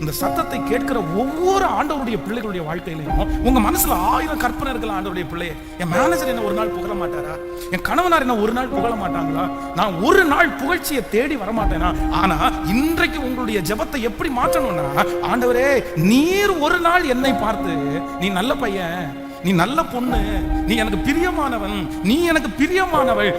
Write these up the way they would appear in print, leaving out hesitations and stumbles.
இந்த சத்தத்தை கேட்கிற ஒவ்வொரு ஆண்டவருடைய பிள்ளைகளுடைய வாழ்க்கையிலையும் உங்க மனசுல 1000 கற்பனை இருக்கலாம். ஆண்டவருடைய பிள்ளையை, என் மேனேஜர் என்ன ஒரு நாள் புகழ மாட்டாரா? என் கணவனார் என்ன ஒரு நாள் புகழ மாட்டாங்களா? நான் ஒரு நாள் புகழ்ச்சியை தேடி வரமாட்டேனா? ஆனா இன்றைக்கு உங்களுடைய ஜெபத்தை எப்படி மாற்றணும்னா, ஆண்டவரே நீர் ஒரு நாள் என்னை பார்த்து, நீ நல்ல பையன், நீ நல்ல பொண்ணு, நீ எனக்கு பிரியமானவன், நீ எனக்கு பிரியமானவள்,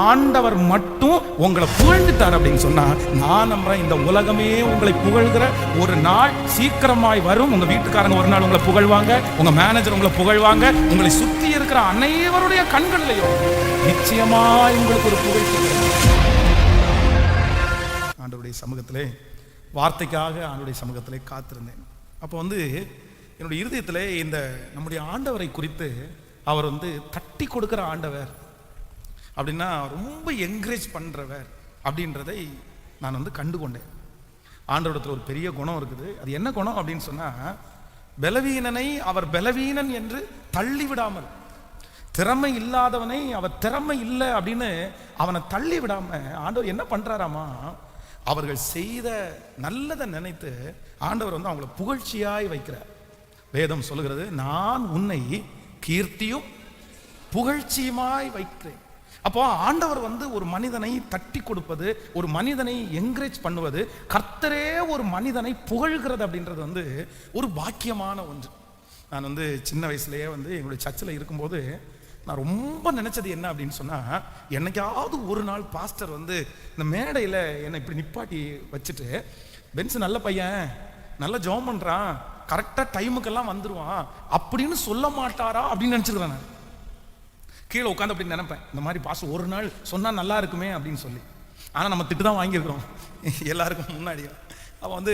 ஆண்டவர் மட்டும் உங்களை புகழ்ந்துட்டார் அப்படின்னு சொன்னா, நான் நம்புறேன் இந்த உலகமே உங்களை புகழ்கிற ஒரு நாள் சீக்கிரமாய் வரும். உங்க வீட்டுக்காரங்க ஒரு நாள் உங்களை புகழ்வாங்க, உங்க மேனேஜர் உங்களை புகழ்வாங்க, உங்களை சுத்தி இருக்கிற அனைவருடைய கண்கள்லையும் நிச்சயமாய் உங்களுக்கு ஒரு புகழ்ச்சி. ஆண்டவருடைய சமூகத்திலே வார்த்தைக்காக ஆண்டவருடைய சமூகத்திலே காத்திருந்தேன். அப்போ என்னுடைய இருதயத்தில் இந்த நம்முடைய ஆண்டவரை குறித்து, அவர் தட்டி கொடுக்கிற ஆண்டவர் அப்படின்னா ரொம்ப என்கரேஜ் பண்றவர் அப்படின்றதை நான் கண்டுகொண்டேன். ஆண்டவரிடத்தில் ஒரு பெரிய குணம் இருக்குது. அது என்ன குணம் அப்படின்னு சொன்னா, பலவீனனை அவர் பலவீனன் என்று தள்ளி விடாமல், திறமை இல்லாதவனை அவர் திறமை இல்லை அப்படின்னு அவனை தள்ளி விடாம ஆண்டவர் என்ன பண்றாராமா, அவர்கள் செய்த நல்லதை நினைத்து ஆண்டவர் அவங்களை புகழ்ச்சியாய் வைக்கிறார். வேதம் சொல்லுகிறது, நான் உன்னை கீர்த்தியும் புகழ்ச்சியுமாய் வைக்கிறேன். அப்போ ஆண்டவர் ஒரு மனிதனை தட்டி கொடுப்பது, ஒரு மனிதனை என்கரேஜ் பண்ணுவது, கர்த்தரே ஒரு மனிதனை புகழ்கிறது அப்படின்றது ஒரு பாக்கியமான ஒன்று. நான் சின்ன வயசுலயே எங்களுடைய சர்ச்சில் இருக்கும்போது நான் ரொம்ப நினைச்சது என்ன அப்படின்னு சொன்னா, என்னைக்காவது ஒரு நாள் பாஸ்டர் இந்த மேடையில் என்னை இப்படி நிப்பாட்டி வச்சுட்டு, பென்ஸ் நல்ல பையன், நல்ல ஜெபம் பண்றான், கரெக்டா டைமுக்கெல்லாம் வந்துருவான் அப்படின்னு சொல்ல மாட்டாரா அப்படின்னு நினைச்சிருக்கேன். நான் கீழே உட்காந்து அப்படி நினைப்பேன், இந்த மாதிரி பாஸ்டர் ஒரு நாள் சொன்னா நல்லா இருக்குமே அப்படின்னு சொல்லி. ஆனா நம்ம திட்டு தான் வாங்கியிருக்கிறோம் எல்லாருக்கும் முன்னாடி. அப்போ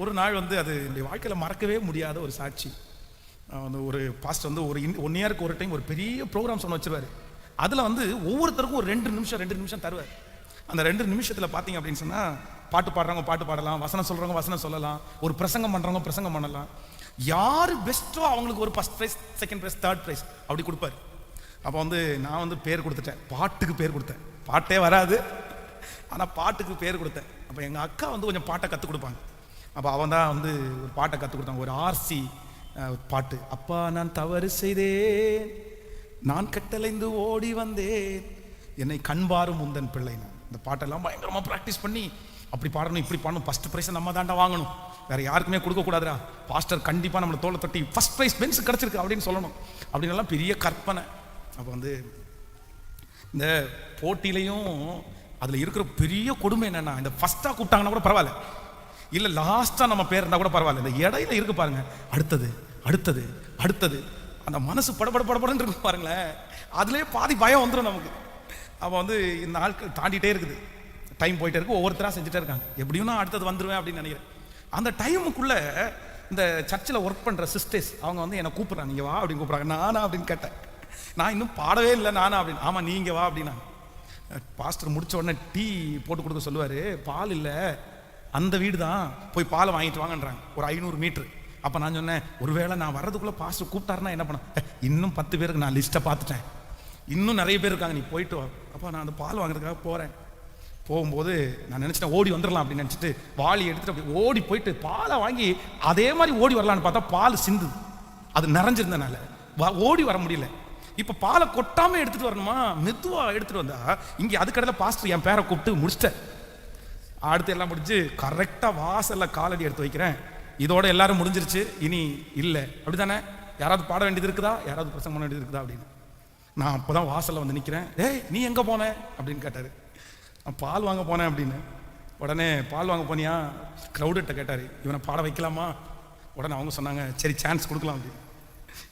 ஒரு நாள் அது என்னுடைய வாழ்க்கையில மறக்கவே முடியாத ஒரு சாட்சி. ஒரு பாஸ்டர் ஒரு 1 இயருக்கு ஒரு டைம் ஒரு பெரிய ப்ரோக்ராம் சொன்ன வச்சிருவாரு. அதுல ஒவ்வொருத்தருக்கும் ஒரு 2 நிமிஷம் தருவார். அந்த 2 நிமிஷத்துல பாத்தீங்க அப்படின்னு சொன்னா, பாட்டு பாடுறவங்க பாட்டு பாடலாம், வசனம் சொல்றவங்க வசனம் சொல்லலாம், ஒரு பிரசங்கம் பண்றவங்க பிரசங்கம் பண்ணலாம். யாரு பெஸ்ட்டோ அவங்களுக்கு ஒரு first prize, second prize, third prize அப்படி கொடுப்பாரு. அப்போ நான் பேர் கொடுத்துட்டேன், பாட்டுக்கு பேர் கொடுத்தேன். பாட்டே வராது, ஆனா பாட்டுக்கு பேர் கொடுத்தேன். அப்போ எங்க அக்கா கொஞ்சம் பாட்டை கற்றுக் கொடுப்பாங்க. அப்போ அவன் தான் ஒரு பாட்டை கற்றுக் கொடுத்தாங்க, ஒரு ஆர்சி பாட்டு. அப்பா நான் தவறு செய்தேன், நான் கட்டளைந்து ஓடி வந்தேன், என்னை கண்பாரும் முந்தன் பிள்ளை. இந்த பாட்டெல்லாம் பயங்கரமா பிராக்டிஸ் பண்ணி அப்படி பாடணும், இப்படி பாடணும், ஃபர்ஸ்ட் பிரைஸ் நம்ம தாண்டா வாங்கணும், வேற யாருக்குமே கொடுக்க கூடாதுடா, பாஸ்டர் கண்டிப்பா நம்மளை தோலை தட்டி ஃபர்ஸ்ட் பிரைஸ் பென்ஸ் கிடைச்சிருக்கு அப்படின்னு சொல்லணும் அப்படின்னு எல்லாம் பெரிய கற்பனை. அப்போ இந்த போட்டியிலையும் அதுல இருக்கிற பெரிய கொடுமை என்னன்னா, இந்த ஃபர்ஸ்டா கூப்பிட்டாங்கன்னா கூட பரவாயில்ல, இல்ல லாஸ்டா நம்ம பேர் இருந்தா கூட பரவாயில்ல, இந்த இடையில இருக்கு பாருங்க, அடுத்தது அடுத்தது அடுத்தது, அந்த மனசு படபடன்னு இருக்கு பாருங்களேன், அதுலயே பாதி பயம் வந்துடும் நமக்கு. அப்போ இந்த நாட்கள் தாண்டிட்டே இருக்குது, டைம் போயிட்டே இருக்கு, ஒவ்வொருத்தரா செஞ்சுட்டே இருக்காங்க, எப்படியும் நான் அடுத்தது வந்துருவேன் அப்படின்னு நினைக்கிறேன். அந்த டைமுக்குள்ள இந்த சர்ச்சில் ஒர்க் பண்ற சிஸ்டர்ஸ் அவங்க என்னை கூப்பிடுறாங்க, நீங்க வா அப்படின்னு கூப்பிடுறாங்க. நானா அப்படின்னு கேட்டேன், நான் இன்னும் பாடவே இல்லை நானா அப்படின்னு. ஆமா நீங்க வா அப்படின்னா. பாஸ்டர் முடிச்ச உடனே டீ போட்டு கொடுக்க சொல்லுவாரு, பால் இல்லை அந்த வீடு தான், போய் பாலை வாங்கிட்டு வாங்கன்றாங்க, ஒரு 500 மீட்டர். அப்ப நான் சொன்னேன், ஒருவேளை நான் வர்றதுக்குள்ள பாஸ்டர் கூப்பிட்டாருன்னா என்ன பண்ண, இன்னும் 10 பேருக்கு நான் லிஸ்ட்டை பார்த்துட்டேன், இன்னும் நிறைய பேர் இருக்காங்க, நீ போயிட்டு வா. அப்போ நான் அந்த பால் வாங்குறதுக்காக போறேன். போகும்போது நான் நினைச்சிட்டேன் ஓடி வந்துடலாம் அப்படின்னு நினைச்சிட்டு வாளி எடுத்துட்டு அப்படி ஓடி போயிட்டு பாலை வாங்கி அதே மாதிரி ஓடி வரலான்னு பார்த்தா பால் சிந்துது, அது நிறைஞ்சிருந்தனால ஓடி வர முடியல. இப்ப பாலை கொட்டாம எடுத்துட்டு வரணுமா, மெதுவா எடுத்துட்டு வந்தா இங்க அதுக்கடையில பாஸ்டர் என் பேரை கூப்பிட்டு முடிச்சிட்டேன். அடுத்து எல்லாம் முடிஞ்சு கரெக்டா வாசல்ல காலடி எடுத்து வைக்கிறேன், இதோட எல்லாரும் முடிஞ்சிருச்சு, இனி இல்லை அப்படித்தானே, யாராவது பாட வேண்டியது இருக்குதா, யாராவது பிரசங்கம் பண்ண வேண்டியது இருக்குதா அப்படின்னு. நான் அப்போதான் வாசல்ல நிற்கிறேன். ஏய் நீ எங்க போன அப்படின்னு கேட்டாரு. நான் பால் வாங்க போனேன் அப்படின்னு. உடனே பால் வாங்க போனியா, க்ரௌடிட்ட கேட்டாரு, இவனை பாட வைக்கலாமா? உடனே அவங்க சொன்னாங்க, சரி சான்ஸ் கொடுக்கலாம் அப்படின்னு.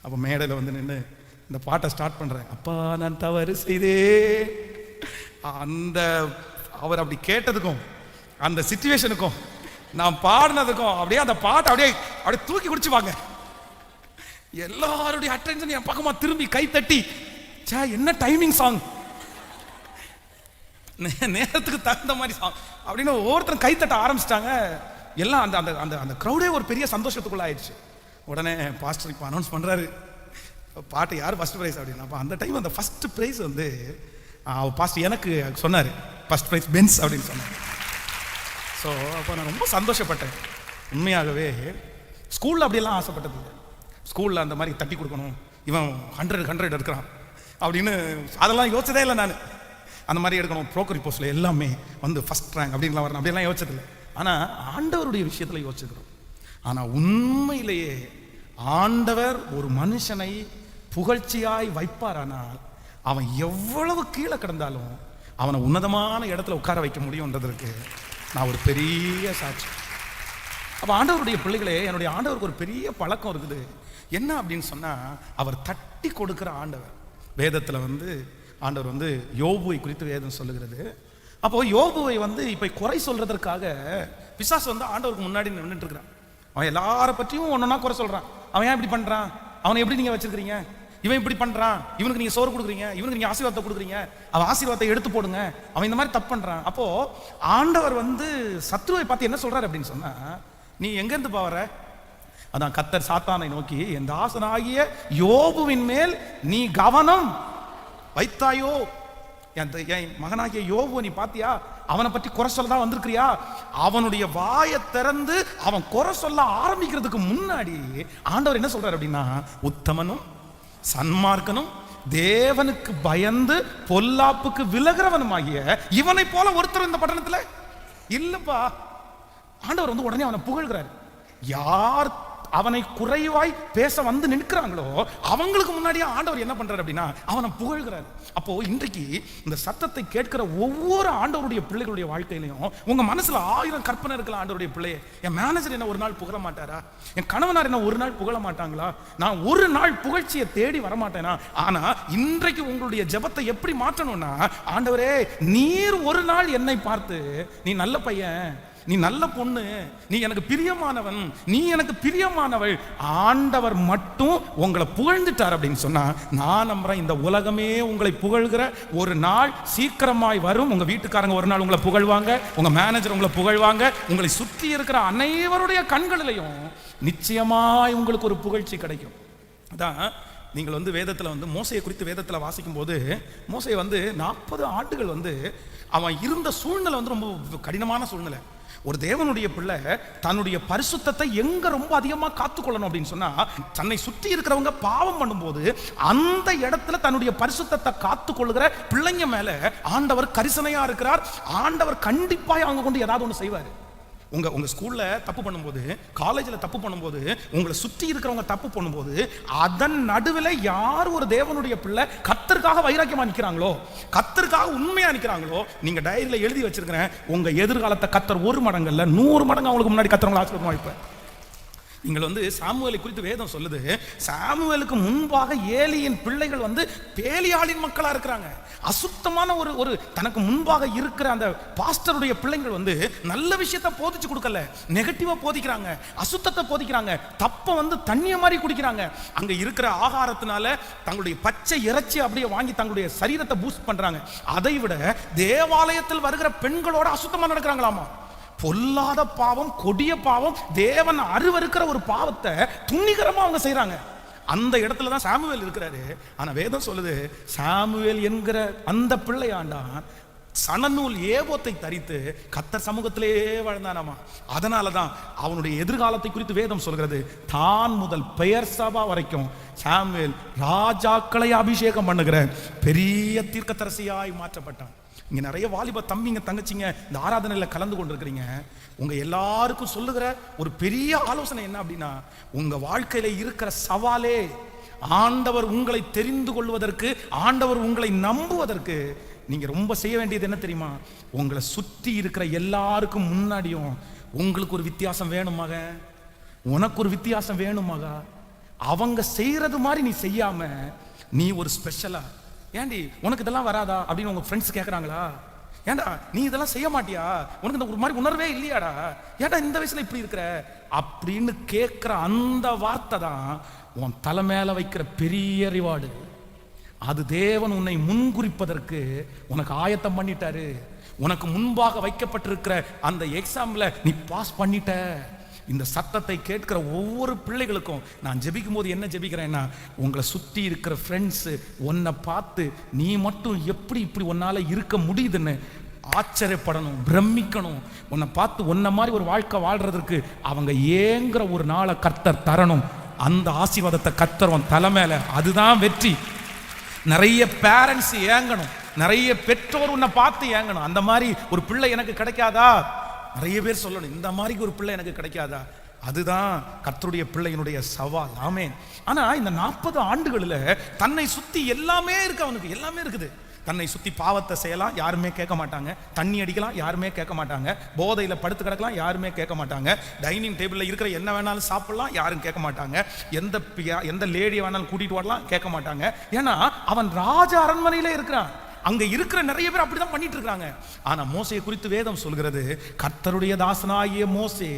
அப்போ மேடையில் நின்று இந்த பாட்டை ஸ்டார்ட் பண்றேன். அப்பா நான் தவறு செய்தே, அந்த அவர் அப்படி கேட்டதுக்கும் அந்த சிச்சுவேஷனுக்கும் நான் பாடினதுக்கும் அப்படியே அந்த பாட்டை அப்படியே தூக்கி குடிச்சுவாங்க. எல்லாருடைய அட்டென்ஷன் என் பக்கமா திரும்பி கை தட்டி, என்ன டைமிங் சாங், நேரத்துக்கு தகுந்த மாதிரி சாங் அப்படின்னு ஒவ்வொருத்தரும் கைத்தட்ட ஆரம்பிச்சிட்டாங்க. எல்லாம் அந்த அந்த அந்த க்ரௌடே ஒரு பெரிய சந்தோஷத்துக்குள்ள ஆயிடுச்சு. உடனே பாஸ்டர் இப்போ அனௌன்ஸ் பண்றாரு, பாட்டு யார் ஃபர்ஸ்ட் ப்ரைஸ் அப்படின்னு. அப்போ அந்த டைம் அந்த ஃபர்ஸ்ட் ப்ரைஸ் பாஸ்டர் எனக்கு சொன்னார், ஃபர்ஸ்ட் ப்ரைஸ் பென்ஸ் அப்படின்னு சொன்னார். ஸோ அப்போ நான் ரொம்ப சந்தோஷப்பட்டேன். உண்மையாகவே ஸ்கூலில் அப்படியெல்லாம் ஆசைப்பட்டது இல்லை. ஸ்கூலில் அந்த மாதிரி தட்டி கொடுக்கணும், இவன் 100 எடுக்கிறான் அப்படின்னு அதெல்லாம் யோசிச்சதே இல்லை. நான் அந்த மாதிரி எடுக்கணும், ப்ரோக்கரி போஸ்ட்டில் எல்லாமே வந்து ஃபஸ்ட் ரேங்க் அப்படின்லாம் வரணும் அப்படியெல்லாம் யோசிச்சதில்லை. ஆனால் ஆண்டவருடைய விஷயத்தில் யோசிச்சுக்கிறோம். ஆனால் உண்மையிலேயே ஆண்டவர் ஒரு மனுஷனை புகழ்ச்சியாய் வைப்பாரானால் அவன் எவ்வளவு கீழே கிடந்தாலும் அவனை உன்னதமான இடத்துல உட்கார வைக்க முடியும்ன்றதற்கு நான் ஒரு பெரிய சாட்சி. அப்போ ஆண்டவருடைய பிள்ளைகளே, என்னுடைய ஆண்டவருக்கு ஒரு பெரிய பழக்கம் இருக்குது. என்ன அப்படின்னு சொன்னால், அவர் தட்டி கொடுக்குற ஆண்டவர். வேதத்தில் வந்து ஆண்டவர் வந்து யோபுவை குறித்து வேதம் சொல்லுகிறது. அப்போது யோபுவை வந்து இப்போ குறை சொல்றதற்காக பிசாசு வந்து ஆண்டவருக்கு முன்னாடி நின்றுட்டு இருக்கிறான். அவன் எல்லார பற்றியும் ஒன்றா குறை சொல்கிறான். அவன் ஏன் இப்படி பண்ணுறான், அவனை எப்படி நீங்கள் வச்சிருக்கிறீங்க, இவன் இப்படி பண்ணுறான், இவனுக்கு நீங்கள் சோறு கொடுக்குறீங்க, இவனுக்கு நீங்கள் ஆசீர்வாதத்தை கொடுக்குறீங்க, அவன் ஆசீர்வாதத்தை எடுத்து போடுங்க, அவன் இந்த மாதிரி தப்பு பண்ணுறான். அப்போது ஆண்டவர் வந்து சத்ருவை பார்த்து என்ன சொல்கிறார் அப்படின்னு சொன்னால், நீ எங்கேருந்து பாவற? அதான் கர்த்தர் சாத்தானை நோக்கி, என் தாசனாகிய யோபுவின் மேல் நீ கவனம் வைத்தாயோ, என் மகனாகிய யோபுவை நீ பாத்தியா, அவனை பற்றி குறை சொல்ல தான் வந்திருக்கிறியா? அவனுடைய வாயை திறந்து அவன் குறை சொல்ல ஆரம்பிக்கிறதுக்கு முன்னாடி ஆண்டவர் என்ன சொல்றாரு அப்படின்னா, உத்தமனும் சன்மார்க்கனும் தேவனுக்கு பயந்து பொல்லாப்புக்கு விலகிறவனுமாகிய இவனை போல ஒருத்தர் இந்த பட்டணத்துல இல்லப்பா. ஆண்டவர் வந்து உடனே அவனை புகழ்கிறார். யார் அவனை குறைவாய் பேச வந்து நிற்கிறாங்களோ அவங்களுக்கு முன்னாடியே ஆண்டவர் என்ன பண்றாரு அப்படின்னா அவனை புகழ்கிறார். அப்போ இன்றைக்கு இந்த சத்தத்தை கேட்கிற ஒவ்வொரு ஆண்டவருடைய பிள்ளைகளுடைய வாழ்க்கையிலையும் உங்க மனசுல 1000 கற்பனை இருக்கலாம். ஆண்டவருடைய பிள்ளையை, என் மேனேஜர் என்ன ஒரு நாள் புகழ மாட்டாரா, என் கணவனார் என்ன ஒரு நாள் புகழ மாட்டாங்களா, நான் ஒரு நாள் புகழ்ச்சியை தேடி வரமாட்டேனா? ஆனா இன்றைக்கு உங்களுடைய ஜெபத்தை எப்படி மாற்றணும்னா, ஆண்டவரே நீர் ஒரு நாள் என்னை பார்த்து, நீ நல்ல பையன், நீ நல்ல பொண்ணு, நீ எனக்கு பிரியமானவன், நீ எனக்கு பிரியமானவள், ஆண்டவர் மட்டும் உங்களை புகழ்ந்துட்டார் அப்படின்னு சொன்னா, நான் நம்புறேன் இந்த உலகமே உங்களை புகழ்கிற ஒரு நாள் சீக்கிரமாய் வரும். உங்க வீட்டுக்காரங்க ஒரு நாள் உங்களை புகழ்வாங்க, உங்க மேனேஜர் உங்களை புகழ்வாங்க, உங்களை சுற்றி இருக்கிற அனைவருடைய கண்களிலையும் நிச்சயமாய் உங்களுக்கு ஒரு புகழ்ச்சி கிடைக்கும். அதான் நீங்கள் வந்து வேதத்தில் வந்து மோசையை குறித்து வேதத்தில் வாசிக்கும் போது, மோசை வந்து 40 ஆண்டுகள் வந்து அவன் இருந்த சூழ்நிலை வந்து ரொம்ப கடினமான சூழ்நிலை. ஒரு தேவனுடைய பிள்ளை தன்னுடைய பரிசுத்தத்தை எங்க ரொம்ப அதிகமா காத்துக்கொள்ளணும் அப்படின்னு சொன்னா, தன்னை சுற்றி இருக்கிறவங்க பாவம் பண்ணும்போது அந்த இடத்துல தன்னுடைய பரிசுத்தத்தை காத்துக்கொள்ளுகிற பிள்ளைங்க மேல ஆண்டவர் கரிசனையா இருக்கிறார். ஆண்டவர் கண்டிப்பாக அவங்க கொண்டு ஏதாவது ஒன்று செய்வார். உங்க ஸ்கூல்ல தப்பு பண்ணும்போது, காலேஜில் தப்பு பண்ணும்போது, உங்களை சுற்றி இருக்கிறவங்க தப்பு பண்ணும்போது, அதன் நடுவில் யார் ஒரு தேவனுடைய பிள்ளை கர்த்தருக்காக வைராக்கியமா நிற்கிறாங்களோ, கர்த்தருக்காக உண்மையா நிற்கிறாங்களோ, நீங்க டைரியில எழுதி வச்சிருக்கிறேன், உங்க எதிர்காலத்தை கர்த்தர் 1 மடங்கு இல்ல 100 மடங்கு அவங்களுக்கு முன்னாடி கர்த்தர் ஆசீர்வாதமா வைப்பார். நீங்கள் வந்து சாமுவேலை குறித்து வேதம் சொல்லுது, சாமுவேலுக்கு முன்பாக ஏலியின் பிள்ளைகள் வந்து பேலியாளின் மக்களா இருக்கிறாங்க. அசுத்தமான ஒரு தனக்கு முன்பாக இருக்கிற அந்த பாஸ்டருடைய பிள்ளைகள் வந்து நல்ல விஷயத்தை போதிச்சு கொடுக்கல, நெகட்டிவா போதிக்கிறாங்க, அசுத்தத்தை போதிக்கிறாங்க, தப்ப வந்து தண்ணிய மாதிரி குடிக்கிறாங்க. அங்க இருக்கிற ஆகாரத்தினால தங்களுடைய பச்சை இறைச்சி அப்படியே வாங்கி தங்களுடைய சரீரத்தை பூஸ்ட் பண்றாங்க. அதை விட தேவாலயத்தில் வருகிற பெண்களோட அசுத்தமா நடக்கிறாங்களாமா. பொல்லாத பாவம், கொடிய பாவம், தேவன் அருவருக்கிற ஒரு பாவத்தை துணிகரமா அவங்க செய்யறாங்க. அந்த இடத்துல தான் சாமுவேல் இருக்கிறாரு. ஆனா வேதம் சொல்லுது, சாமுவேல் என்கிற அந்த பிள்ளை ஆண்டான் சணநூல் ஏபோத்தை தரித்து கர்த்தர் சமூகத்திலே வாழ்ந்தானாமா. அதனாலதான் அவனுடைய எதிர்காலத்தை குறித்து வேதம் சொல்கிறது, தான் முதல் பெயர் சபா வரைக்கும் சாமுவேல் ராஜாக்களை அபிஷேகம் பண்ணுகிற பெரிய தீர்க்கதரிசியாய் மாற்றப்பட்டான். இங்க நிறைய வாலிப தம்பிங்க தங்கச்சிங்க இந்த ஆராதனையில கலந்து கொண்டிருக்கிறீங்க. உங்க எல்லாருக்கும் சொல்லுகிற ஒரு பெரிய ஆலோசனை என்ன அப்படின்னா, உங்க வாழ்க்கையில இருக்கிற சவாலே ஆண்டவர் உங்களை தெரிந்து கொள்வதற்கு, ஆண்டவர் உங்களை நம்புவதற்கு நீங்க ரொம்ப செய்ய வேண்டியது என்ன தெரியுமா? உங்களை சுற்றி இருக்கிற எல்லாருக்கும் முன்னாடியும் உங்களுக்கு ஒரு வித்தியாசம் வேணுமாக, உனக்கு ஒரு வித்தியாசம் வேணுமாக. அவங்க செய்யறது மாதிரி நீ செய்யாம நீ ஒரு ஸ்பெஷலா, ஏண்டி உனக்கு இதெல்லாம் வராதா அப்படின்னு உங்க ஃப்ரெண்ட்ஸ் கேட்குறாங்களா? ஏண்டா நீ இதெல்லாம் செய்ய மாட்டியா, உனக்கு இந்த ஒரு மாதிரி உணர்வே இல்லையாடா, ஏண்டா இந்த வயசுல இப்படி இருக்கிற அப்படின்னு கேட்குற அந்த வார்த்தை தான் உன் தலை மேல வைக்கிற பெரிய ரிவார்டு. அது தேவன் உன்னை முன்குறிப்பதற்கு உனக்கு ஆயத்தம் பண்ணிட்டாரு. உனக்கு முன்பாக வைக்கப்பட்டிருக்கிற அந்த எக்ஸாம்ல நீ பாஸ் பண்ணிட்ட. இந்த சத்தத்தை கேட்கிற ஒவ்வொரு பிள்ளைகளுக்கும் நான் ஜெபிக்கும் போது என்ன ஜெபிக்கிறேன்னா, உங்களை சுற்றி இருக்கிற ஃப்ரெண்ட்ஸு உன்னை பார்த்து நீ மட்டும் எப்படி இப்படி உன்னால இருக்க முடியுதுன்னு ஆச்சரியப்படணும், பிரமிக்கணும். உன்னை பார்த்து உன்ன மாதிரி ஒரு வாழ்க்கை வாழ்றதுக்கு அவங்க ஏங்குற ஒரு நாளை கர்த்தர் தரணும். அந்த ஆசீர்வாதத்தை கர்த்தர் உன் தலை மேல, அதுதான் வெற்றி. நிறைய பேரண்ட்ஸ் ஏங்கணும், நிறைய பெற்றோர் உன்னை பார்த்து ஏங்கணும். அந்த மாதிரி ஒரு பிள்ளை எனக்கு கிடைக்காதா? நிறைய பேர் சொல்லணும், இந்த மாதிரி ஒரு பிள்ளை எனக்கு கிடைக்காதா? அதுதான் கர்த்தருடைய பிள்ளையினுடைய சவால். ஆமென். ஆனா இந்த 40 ஆண்டுகளில் தன்னை சுத்தி எல்லாமே இருக்கு, அவனுக்கு எல்லாமே இருக்குது. தன்னை சுத்தி பாவத்தை செய்யலாம், யாருமே கேட்க மாட்டாங்க. தண்ணி அடிக்கலாம், யாருமே கேட்க மாட்டாங்க. போதையில் படுத்து கிடக்கலாம், யாருமே கேட்க மாட்டாங்க. டைனிங் டேபிளில் இருக்கிற என்ன வேணாலும் சாப்பிடலாம், யாரும் கேட்க மாட்டாங்க. எந்த லேடியை வேணாலும் கூட்டிட்டு வரலாம், கேட்க மாட்டாங்க. ஏன்னா அவன் ராஜ அரண்மனையிலே இருக்கிறான். அங்க இருக்கிற நிறைய பேர் அப்படிதான் பண்ணிட்டு இருக்காங்க. ஆனா மோசையை குறித்து வேதம் சொல்கிறது, கர்த்தருடைய தாசனாகிய மோசே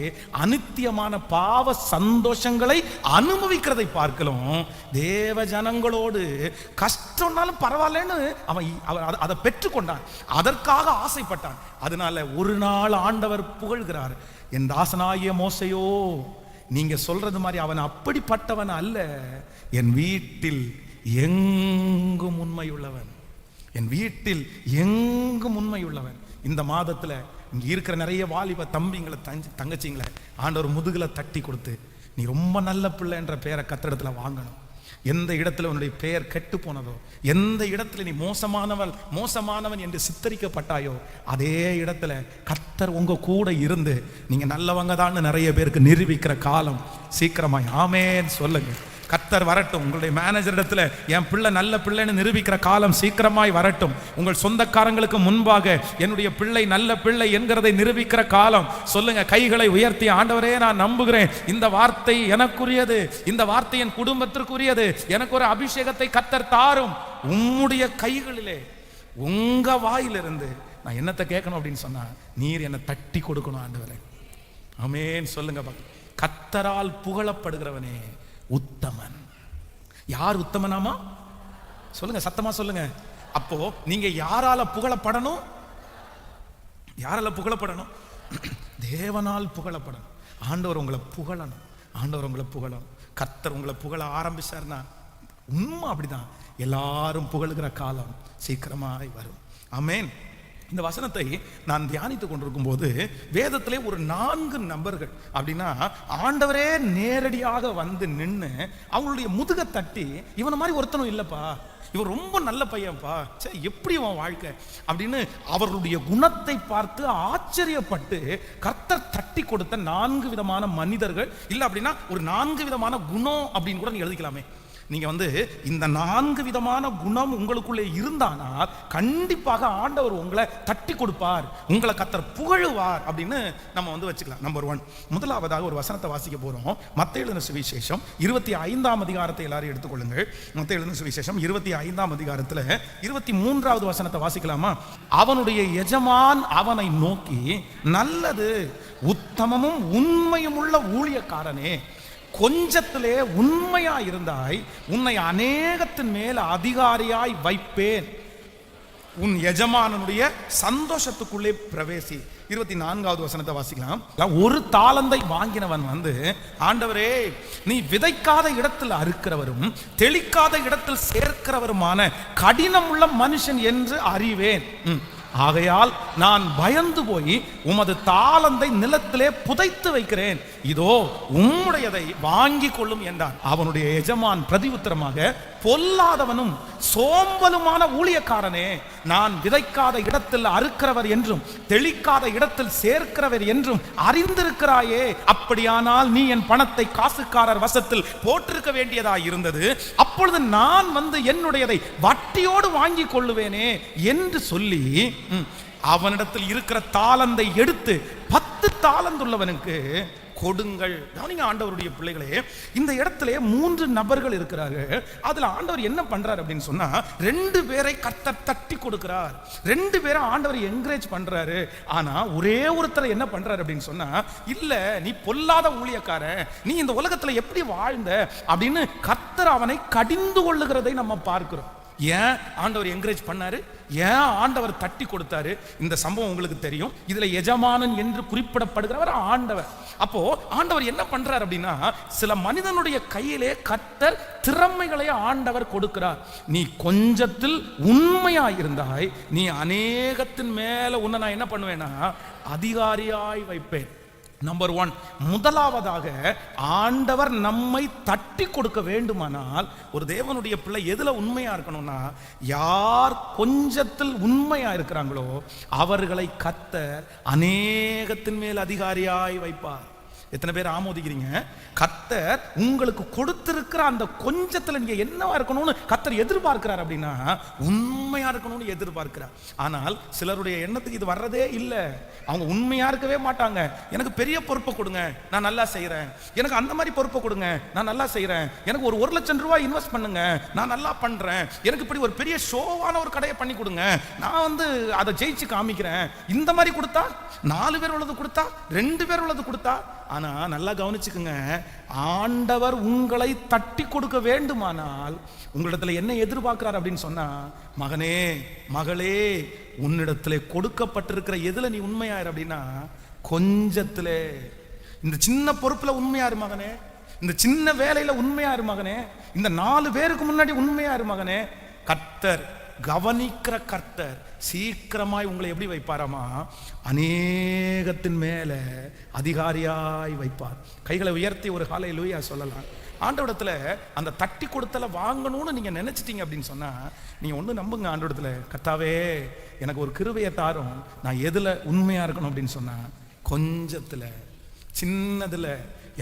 அநித்தியமான பாவ சந்தோஷங்களை அனுபவிக்கிறதை பார்க்கலாம் தேவ ஜனங்களோடு கஷ்டம்னாலும் பரவாயில்லன்னு அவன் அதை பெற்றுக்கொண்டான், அதற்காக ஆசைப்பட்டான். அதனால ஒரு நாள் ஆண்டவர் புகழ்கிறார், என் தாசனாகிய மோசையோ, நீங்க சொல்றது மாதிரி அவன் அப்படிப்பட்டவன் அல்ல, என் வீட்டில் எங்கும் உண்மையுள்ளவன், என் வீட்டில் எங்கும் உண்மை உள்ளவன். இந்த மாதத்துல இங்க இருக்கிற நிறைய வாலிப தம்பிங்களை தங்கச்சிங்களை ஆண்டவர் முதுகுல தட்டி கொடுத்து, நீ ரொம்ப நல்ல பிள்ளை என்ற பெயரை கர்த்தரிடத்துல வாங்கணும். எந்த இடத்துல உன்னுடைய பெயர் கெட்டு போனதோ, எந்த இடத்துல நீ மோசமானவன் என்று சித்தரிக்கப்பட்டாயோ, அதே இடத்துல கர்த்தர் உங்க கூட இருந்து நீங்க நல்லவங்க தான் நிறைய பேருக்கு நிரூபிக்கிற காலம் சீக்கிரமாய் ஆமென் சொல்லுங்க. கர்த்தர் வரட்டும். உங்களுடைய மேனேஜர் இடத்துல என் பிள்ளை நல்ல பிள்ளைன்னு நிரூபிக்கிற காலம் சீக்கிரமாய் வரட்டும். உங்கள் சொந்தக்காரங்களுக்கு முன்பாக என்னுடைய பிள்ளை நல்ல பிள்ளை என்கிறதை நிரூபிக்கிற காலம் சொல்லுங்க. கைகளை உயர்த்தி, ஆண்டவரே நான் நம்புகிறேன், இந்த வார்த்தை எனக்குரியது, இந்த வார்த்தை என் குடும்பத்திற்குரியது, எனக்கு ஒரு அபிஷேகத்தை கர்த்தர் தாரும். உம்முடைய கைகளிலே, உங்க வாயிலிருந்து நான் என்னத்தை கேட்கணும் அப்படின்னு சொன்னா, நீர் என்னை தட்டி கொடுக்கணும் ஆண்டவரே. ஆமென் சொல்லுங்க. கர்த்தரால் புகழப்படுகிறவனே உத்தமன். யார் உத்தமனாமா? சொல்லுங்க, சத்தமா சொல்லுங்க. அப்போ நீங்க யாரால புகழப்படணும்? யாரால புகழப்படணும்? தேவனால் புகழப்படணும். ஆண்டவர் உங்களை புகழணும், ஆண்டவர் உங்களை புகழணும். கர்த்தர் உங்களை புகழ ஆரம்பிச்சார்னா உண்மை அப்படிதான், எல்லாரும் புகழுகிற காலம் சீக்கிரமாய் வரும். ஆமென். இந்த வசனத்தை நான் தியானித்துக் கொண்டிருக்கும் போது வேதத்திலே ஒரு 4 நபர்கள் அப்படின்னா ஆண்டவரே நேரடியாக வந்து நின்று அவங்களுடைய முதுக தட்டி, இவனை மாதிரி ஒருத்தனும் இல்லப்பா, இவன் ரொம்ப நல்ல பையன்ப்பா, எப்படி அவன் வாழ்க்கை அப்படின்னு அவர்களுடைய குணத்தை பார்த்து ஆச்சரியப்பட்டு கர்த்தர் தட்டி கொடுத்த 4 விதமான மனிதர்கள். இல்லை அப்படின்னா ஒரு 4 விதமான குணம் அப்படின்னு கூட நீங்க எழுதிக்கலாமே. நீங்க இந்த 4 விதமான குணம் உங்களுக்குள்ளே இருந்தானால் கண்டிப்பாக ஆண்டவர் உங்களை தட்டி கொடுப்பார், உங்களை கர்த்தர் புகழுவார் அப்படின்னு நம்ம வச்சுக்கலாம். நம்பர் 1, முதலாவதாக ஒரு வசனத்தை வாசிக்க போறோம். மத்தேயு எழுதின சுவிசேஷம் 25ஆம் அதிகாரத்தை எல்லாரும் எடுத்துக்கொள்ளுங்கள். மத்தேயு எழுதின சுவிசேஷம் 25ஆம் அதிகாரத்துல 23வது வசனத்தை வாசிக்கலாமா? அவனுடைய எஜமான் அவனை நோக்கி, நல்லது உத்தமமும் உண்மையும் உள்ள ஊழியக்காரனே, கொஞ்சத்திலே உண்மையா இருந்தாய், உன்னை அநேகத்தின் மேல் அதிகாரியாய் வைப்பேன், உன் எஜமானனுடைய சந்தோஷத்துக்குள்ளே பிரவேசி. 24வது வசனத்தை வாசிக்கலாம். ஒரு தாளந்தை வாங்கினவன் ஆண்டவரே, நீ விதைக்காத இடத்தில் அறுக்கிறவரும் தெளிக்காத இடத்தில் சேர்க்கிறவருமான கடினம் உள்ள மனுஷன் என்று அறிவேன். ஆகையால் நான் பயந்து போய் உமது தாளந்தை நிலத்திலே புதைத்து வைக்கிறேன், இதோ உம்முடையதை வாங்கி கொள்ளும் என்றான். அவனுடைய எஜமான் பிரதி உத்தரமாக, பொல்லாதவனும் சோம்பலுமான ஊழியக்காரனே, நான் விதைக்காத இடத்தில் அறுக்கிறவர் என்றும் தெளிக்காத இடத்தில் சேர்க்கிறவர் என்றும் அறிந்திருக்கிறாயே, அப்படியானால் நீ என் பணத்தை காசுக்காரர் வசத்தில் போட்டிருக்க வேண்டியதாய் இருந்தது, அப்பொழுது நான் என்னுடையதை வட்டியோடு வாங்கி கொள்ளுவேனே என்று சொல்லி அவனிடத்தில் இருக்கிற தாளந்தை எடுத்து 10 தாளந்துள்ளவனுக்கு கொடுங்கள். கவனிங்க ஆண்டவருடைய பிள்ளைகளே, இந்த இடத்துல 3 நபர்கள் இருக்கிறார்கள். அதுல ஆண்டவர் என்ன பண்றார் அப்படின்னு சொன்னா, 2 பேரை கர்த்தர் தட்டி கொடுக்கிறார், 2 பேரை ஆண்டவர் என்கரேஜ் பண்றாரு. ஆனா ஒரே ஒருத்தரை என்ன பண்றாரு அப்படின்னு சொன்னா, இல்ல நீ பொல்லாத ஊழியக்காரன், நீ இந்த உலகத்துல எப்படி வாழ்ந்த அப்படின்னு கர்த்தர் அவனை கடிந்து கொள்ளுகிறதை நம்ம பார்க்கிறோம். ஏன் ஆண்டவர் என்கரேஜ் பண்ணாரு, ஏன் ஆண்டவர் தட்டி கொடுத்தாரு, இந்த சம்பவம் உங்களுக்கு தெரியும். இதுல எஜமானன் என்று குறிப்பிடப்படுகிறவர் ஆண்டவர். அப்போ ஆண்டவர் என்ன பண்றார் அப்படின்னா, சில மனிதனுடைய கையிலே கர்த்தர் திறமைகளை ஆண்டவர் கொடுக்கிறார். நீ கொஞ்சத்தில் உண்மையா இருந்தாய், நீ அநேகத்தின் மேல உன்னை நான் என்ன பண்ணுவேன்னா அதிகாரியாய் வைப்பேன். நம்பர் 1, முதலாவதாக ஆண்டவர் நம்மை தட்டி கொடுக்க வேண்டுமானால் ஒரு தேவனுடைய பிள்ளை எதுல உண்மையா இருக்கணும்னா, யார் கொஞ்சத்தில் உண்மையா இருக்கிறாங்களோ அவர்களை கர்த்தர் அநேகத்தின் மேல் அதிகாரியாய் வைப்பார். எத்தனை பேர் ஆமோதிக்கிறீங்க? கர்த்தர் உங்களுக்கு கொடுத்திருக்கிற அந்த கொஞ்சத்துல நீங்க என்னவா இருக்கணும்னு கர்த்தர் எதிர்பார்க்கிறார் அப்படின்னா உண்மையா இருக்கணும்னு எதிர்பார்க்கிறார். ஆனால் சிலருடைய எண்ணத்துக்கு இது வர்றதே இல்லை. அவங்க உண்மையா இருக்கவே மாட்டாங்க. எனக்கு பெரிய பொறுப்பை கொடுங்க, நான் நல்லா செய்யறேன். எனக்கு அந்த மாதிரி பொறுப்பை கொடுங்க, நான் நல்லா செய்யறேன். எனக்கு ஒரு 1,00,000 ரூபாய் இன்வெஸ்ட் பண்ணுங்க, நான் நல்லா பண்றேன். எனக்கு இப்படி ஒரு பெரிய ஷோவான ஒரு கடையை பண்ணி கொடுங்க, நான் அதை ஜெயிச்சு காமிக்கிறேன். இந்த மாதிரி கொடுத்தா 4 பேர் உள்ளது கொடுத்தா 2 பேர் உள்ளது கொடுத்தா. ஆனா நல்லா கவனிச்சுக்குங்க, ஆண்டவர் உங்களை தட்டி கொடுக்க வேண்டுமானால் உங்களிடத்துல என்ன எதிர்பார்க்கிறார் அப்படின்னு சொன்னா, மகனே மகளே, உன்னிடத்துல கொடுக்கப்பட்டிருக்கிற எதுல நீ உண்மையாயிரு அப்படின்னா கொஞ்சத்துல. இந்த சின்ன பொறுப்புல உண்மையாரு மகனே, இந்த சின்ன வேலையில உண்மையாரு மகனே, இந்த 4 பேருக்கு முன்னாடி உண்மையாரு மகனே. கர்த்தர் கவனிக்கிற கர்த்தர் சீக்கிரமாய் உங்களை எப்படி வைப்பாராமா, அநேகத்தின் மேல அதிகாரியாய் வைப்பார். கைகளை உயர்த்தி ஒரு ஹல்லேலூயா சொல்லலாம். ஆண்டவரிடத்துல அந்த தட்டி கொடுத்தல வாங்கணும்னு நீங்க நினைச்சிட்டீங்க அப்படின்னு சொன்னா, நீங்க ஒண்ணு நம்புங்க, ஆண்டவரிடத்துல கர்த்தாவே எனக்கு ஒரு கிருபையை தாரும், நான் எதுல உண்மையா இருக்கணும் அப்படின்னு சொன்னா கொஞ்சத்துல, சின்னதுல,